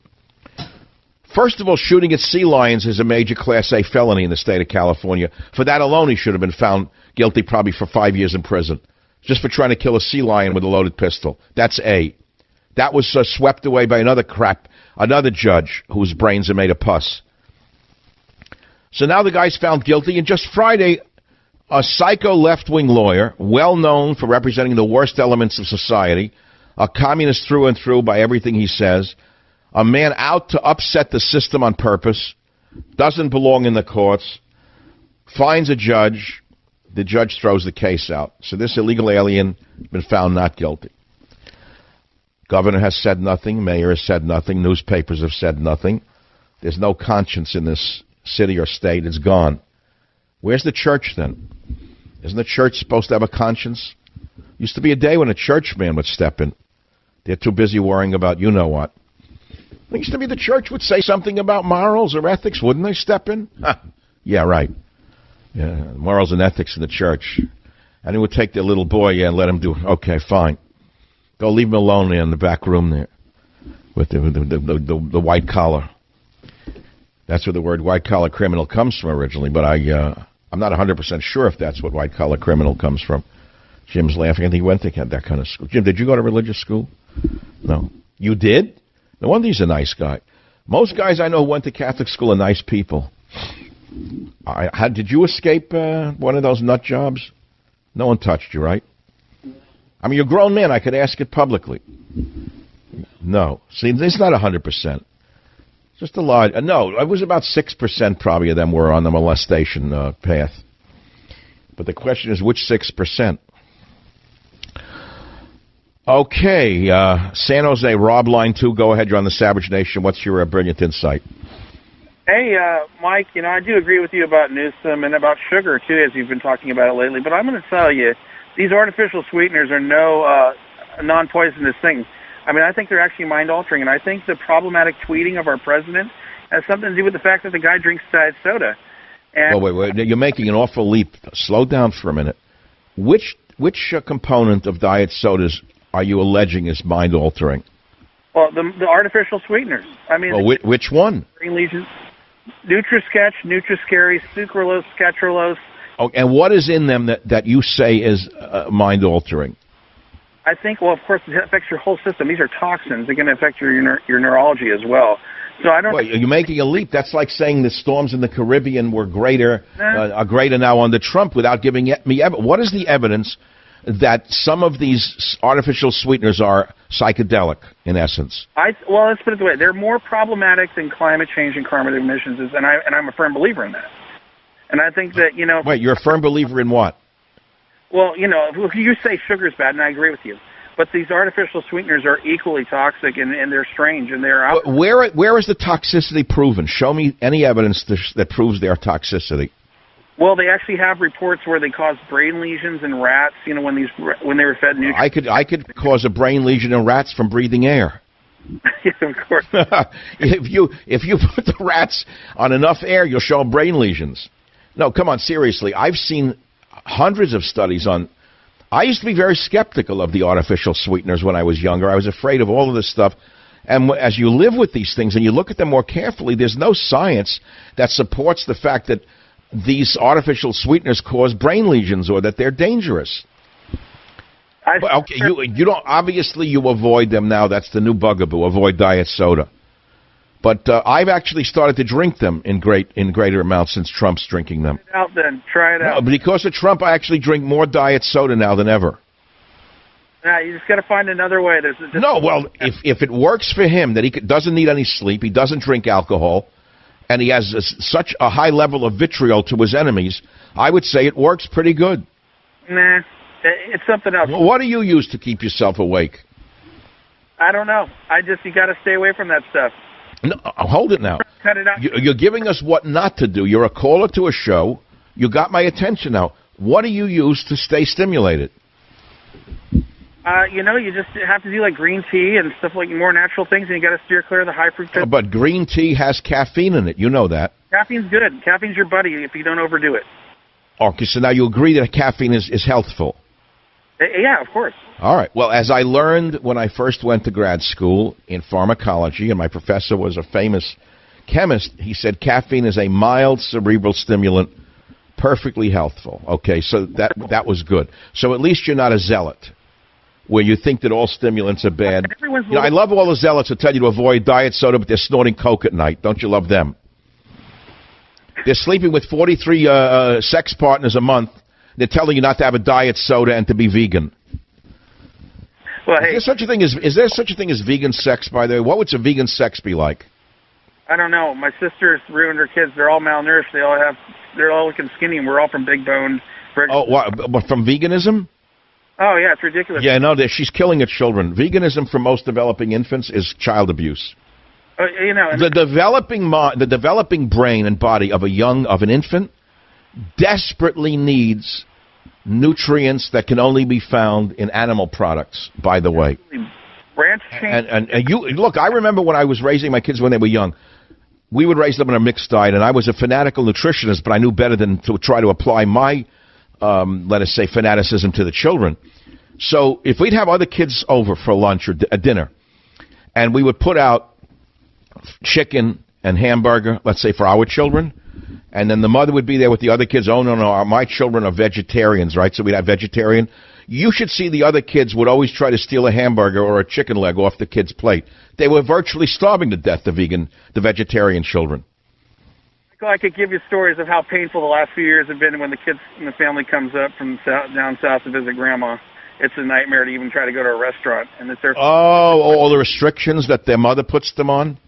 First of all, shooting at sea lions is a major Class A felony in the state of California. For that alone, he should have been found guilty probably for 5 years in prison, just for trying to kill a sea lion with a loaded pistol. That's A. That was swept away by another judge whose brains are made of pus. So now the guy's found guilty, and just Friday, a psycho left-wing lawyer, well known for representing the worst elements of society, a communist through and through by everything he says, a man out to upset the system on purpose, doesn't belong in the courts, finds a judge, the judge throws the case out. So this illegal alien has been found not guilty. Governor has said nothing, mayor has said nothing, newspapers have said nothing. There's no conscience in this city or state. It's gone. Where's the church then? Isn't the church supposed to have a conscience? Used to be a day when a church man would step in. They're too busy worrying about you know what. It used to be the church would say something about morals or ethics. Wouldn't they step in? Yeah, right. Yeah, morals and ethics in the church. And it would take their little boy and let him do, okay, fine. Go leave him alone there in the back room there with the white collar. That's where the word white-collar criminal comes from originally, but I'm not 100% sure if that's what white-collar criminal comes from. Jim's laughing. I think he went to that kind of school. Jim, did you go to religious school? No. You did? No wonder he's a nice guy. Most guys I know who went to Catholic school are nice people. Did you escape one of those nut jobs? No one touched you, right? I mean, you're a grown man. I could ask it publicly. No. See, it's not 100%. Just a lot. No, it was about 6% probably of them were on the molestation path. But the question is, which 6%? Okay, San Jose, Rob, line 2. Go ahead. You're on the Savage Nation. What's your brilliant insight? Hey, Mike, I do agree with you about Newsom and about sugar, too, as you've been talking about it lately. But I'm going to tell you these artificial sweeteners are no non-poisonous thing. I mean, I think they're actually mind-altering, and I think the problematic tweeting of our president has something to do with the fact that the guy drinks diet soda. And wait. You're making an awful leap. Slow down for a minute. Which component of diet sodas are you alleging is mind-altering? Well, the artificial sweeteners. I mean, which one? Green lesions, Nutri-Sketch, Nutri-Scary, Sucralose, Scatralose. Oh, and what is in them that you say is mind-altering? I think, well, of course, it affects your whole system. These are toxins. They're going to affect your neurology as well. So I don't. Well, you're making a leap. That's like saying the storms in the Caribbean were greater now under Trump without giving me evidence. What is the evidence that some of these artificial sweeteners are psychedelic in essence? Well, let's put it this way: they're more problematic than climate change and carbon emissions, and I'm a firm believer in that. And I think that Wait, you're a firm believer in what? Well, if you say sugar's bad, and I agree with you. But these artificial sweeteners are equally toxic, and they're strange, and they're out. Where is the toxicity proven? Show me any evidence that proves their toxicity. Well, they actually have reports where they cause brain lesions in rats. When they were fed nutrients. I could cause a brain lesion in rats from breathing air. Yes, of course. If you put the rats on enough air, you'll show brain lesions. No, come on, seriously. I've seen hundreds of studies on. I used to be very skeptical of the artificial sweeteners when I was younger. I was afraid of all of this stuff. And as you live with these things and you look at them more carefully, there's no science that supports the fact that these artificial sweeteners cause brain lesions or that they're dangerous. Okay, you don't. Obviously, you avoid them now. That's the new bugaboo. Avoid diet soda. But I've actually started to drink them in greater amounts since Trump's drinking them. Try it out. No, because of Trump, I actually drink more diet soda now than ever. Yeah, you just got to find another way. If it works for him, that he doesn't need any sleep, he doesn't drink alcohol, and he has such a high level of vitriol to his enemies, I would say it works pretty good. Nah, it's something else. Well, what do you use to keep yourself awake? I don't know. You got to stay away from that stuff. No, hold it now. Cut it out. You're giving us what not to do. You're a caller to a show. You got my attention now. What do you use to stay stimulated? You just have to do like green tea and stuff like more natural things, and you got to steer clear of the high fructose. But green tea has caffeine in it. You know that. Caffeine's good. Caffeine's your buddy if you don't overdo it. Okay, so now you agree that caffeine is healthful. Yeah, of course. All right. Well, as I learned when I first went to grad school in pharmacology, and my professor was a famous chemist, he said caffeine is a mild cerebral stimulant, perfectly healthful. Okay, so that was good. So at least you're not a zealot, where you think that all stimulants are bad. I love all the zealots that tell you to avoid diet soda, but they're snorting coke at night. Don't you love them? They're sleeping with 43 sex partners a month. They're telling you not to have a diet soda and to be vegan. Well, hey, is there such a thing as vegan sex, by the way? What would a vegan sex be like? I don't know. My sister's ruined her kids. They're all malnourished. They're all looking skinny, and we're all from big boned. Oh, what? But from veganism? Oh, yeah, it's ridiculous. Yeah, no, she's killing her children. Veganism for most developing infants is child abuse. The developing brain and body of an infant desperately needs nutrients that can only be found in animal products, by the way. Ranch change. And you look, I remember when I was raising my kids when they were young, we would raise them on a mixed diet, and I was a fanatical nutritionist, but I knew better than to try to apply my, let us say, fanaticism to the children. So if we'd have other kids over for lunch or a dinner, and we would put out chicken and hamburger, let's say for our children, and then the mother would be there with the other kids. Oh, no, my children are vegetarians, right? So we'd have vegetarian. You should see the other kids would always try to steal a hamburger or a chicken leg off the kid's plate. They were virtually starving to death, the vegetarian children. I could give you stories of how painful the last few years have been when the kids and the family comes up from down south to visit Grandma. It's a nightmare to even try to go to a restaurant. And it's their all the restrictions that their mother puts them on?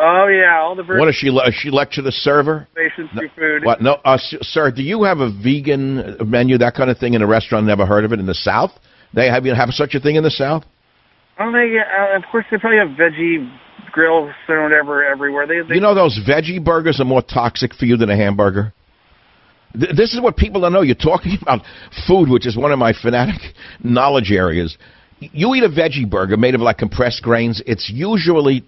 Oh, yeah, all the... What, does she lecture the server? Through food. What? No, sir, do you have a vegan menu, that kind of thing, in a restaurant? Never heard of it in the South? They have such a thing in the South? Oh, of course, they probably have veggie grills or whatever everywhere. You know those veggie burgers are more toxic for you than a hamburger? This is what people don't know. You're talking about food, which is one of my fanatic knowledge areas. You eat a veggie burger made of like compressed grains. It's usually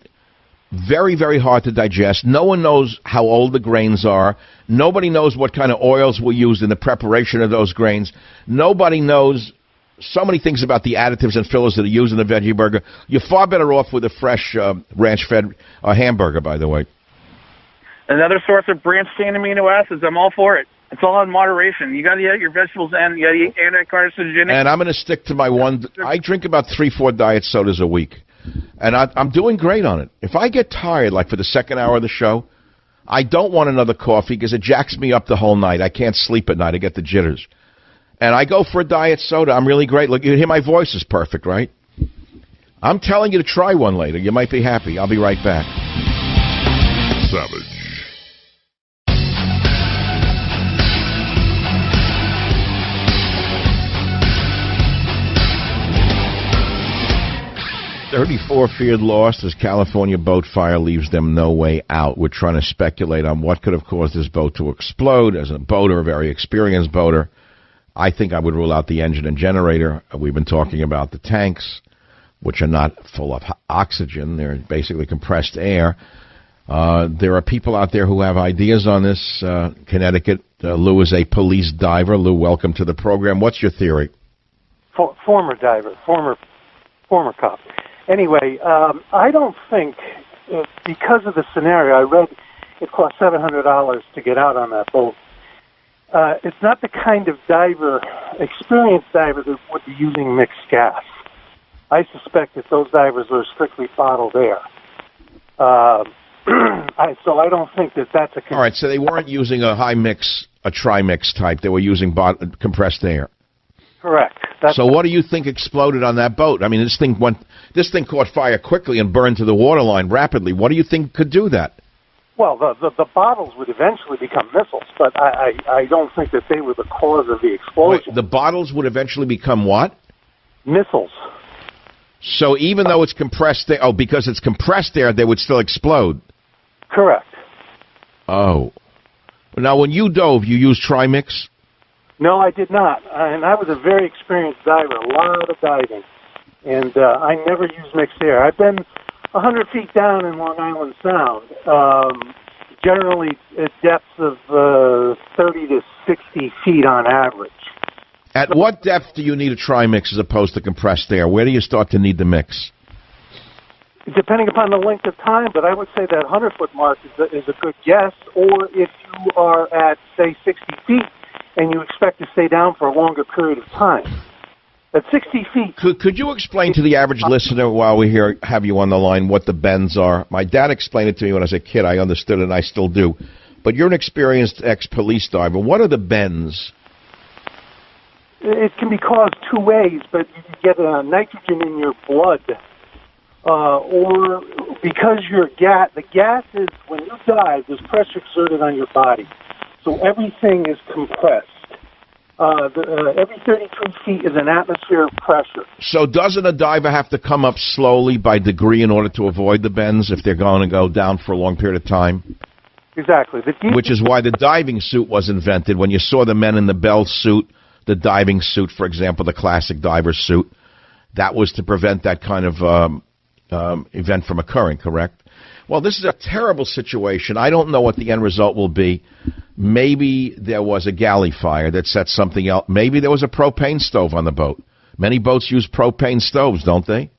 very, very hard to digest. No one knows how old the grains are. Nobody knows what kind of oils were used in the preparation of those grains. Nobody knows so many things about the additives and fillers that are used in a veggie burger. You're far better off with a fresh ranch-fed hamburger, by the way. Another source of branched-chain amino acids. I'm all for it. It's all in moderation. You got to eat your vegetables and you got to eat anti-carcinogenic. And I'm going to stick to my one. I drink about 3-4 diet sodas a week. And I'm doing great on it. If I get tired, like for the second hour of the show, I don't want another coffee because it jacks me up the whole night. I can't sleep at night. I get the jitters. And I go for a diet soda. I'm really great. Look, you hear my voice is perfect, right? I'm telling you to try one later. You might be happy. I'll be right back. Savage. $34 feared lost as California boat fire leaves them no way out. We're trying to speculate on what could have caused this boat to explode. As a boater, a very experienced boater, I think I would rule out the engine and generator. We've been talking about the tanks, which are not full of oxygen. They're basically compressed air. There are people out there who have ideas on this. Connecticut, Lou is a police diver. Lou, welcome to the program. What's your theory? Former diver, former cop. Anyway, I don't think, because of the scenario, I read it cost $700 to get out on that boat. It's not the kind of experienced diver that would be using mixed gas. I suspect that those divers are strictly bottled air. So I don't think that that's a... All right, so they weren't using a high mix, a tri-mix type. They were using compressed air. Correct. So what do you think exploded on that boat? I mean, this thing caught fire quickly and burned to the waterline rapidly. What do you think could do that? Well, the bottles would eventually become missiles, but I don't think that they were the cause of the explosion. Wait, the bottles would eventually become what? Missiles. So even though it's compressed air, because it's compressed air, they would still explode? Correct. Oh. Now, when you dove, you used Trimix? No, I did not. And I was a very experienced diver, a lot of diving. And I never used mixed air. I've been 100 feet down in Long Island Sound, generally at depths of 30 to 60 feet on average. At what depth do you need a trimix as opposed to compressed air? Where do you start to need the mix? Depending upon the length of time, but I would say that 100-foot mark is a good guess. Or if you are at, say, 60 feet and you expect to stay down for a longer period of time. At 60 feet... Could you explain to the average listener while we have you on the line what the bends are? My dad explained it to me when I was a kid. I understood it, and I still do. But you're an experienced ex-police diver. What are the bends? It can be caused two ways, but you can get nitrogen in your blood, or because the gas is, when you dive, there's pressure exerted on your body, so everything is compressed. Every 33 feet is an atmosphere of pressure. So doesn't a diver have to come up slowly by degree in order to avoid the bends if they're going to go down for a long period of time? Exactly. Which is why the diving suit was invented. When you saw the men in the bell suit, the diving suit, for example, the classic diver suit, that was to prevent that kind of event from occurring, correct? Well, this is a terrible situation. I don't know what the end result will be. Maybe there was a galley fire that set something else. Maybe there was a propane stove on the boat. Many boats use propane stoves, don't they?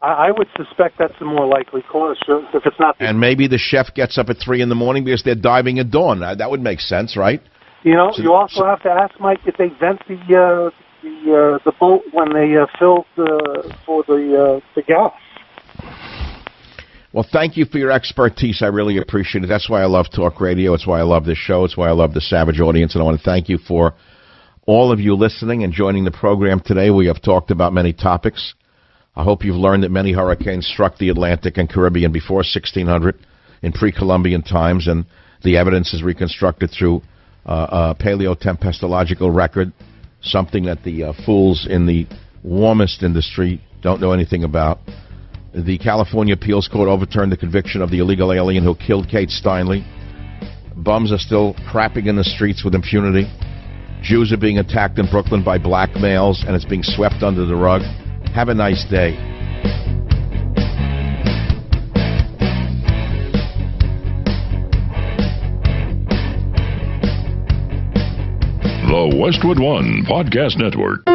I would suspect that's the more likely cause, if it's not. And maybe the chef gets up at 3 in the morning because they're diving at dawn. That would make sense, right? You know, you also have to ask, Mike, did they vent the boat when they filled for the gas? Well, thank you for your expertise. I really appreciate it. That's why I love talk radio. It's why I love this show. It's why I love the Savage audience. And I want to thank you for all of you listening and joining the program today. We have talked about many topics. I hope you've learned that many hurricanes struck the Atlantic and Caribbean before 1600 in pre-Columbian times, and the evidence is reconstructed through a paleotempestological record, something that the fools in the warmest industry don't know anything about. The California Appeals Court overturned the conviction of the illegal alien who killed Kate Steinle. Bums are still crapping in the streets with impunity. Jews are being attacked in Brooklyn by black males, and it's being swept under the rug. Have a nice day. The Westwood One Podcast Network.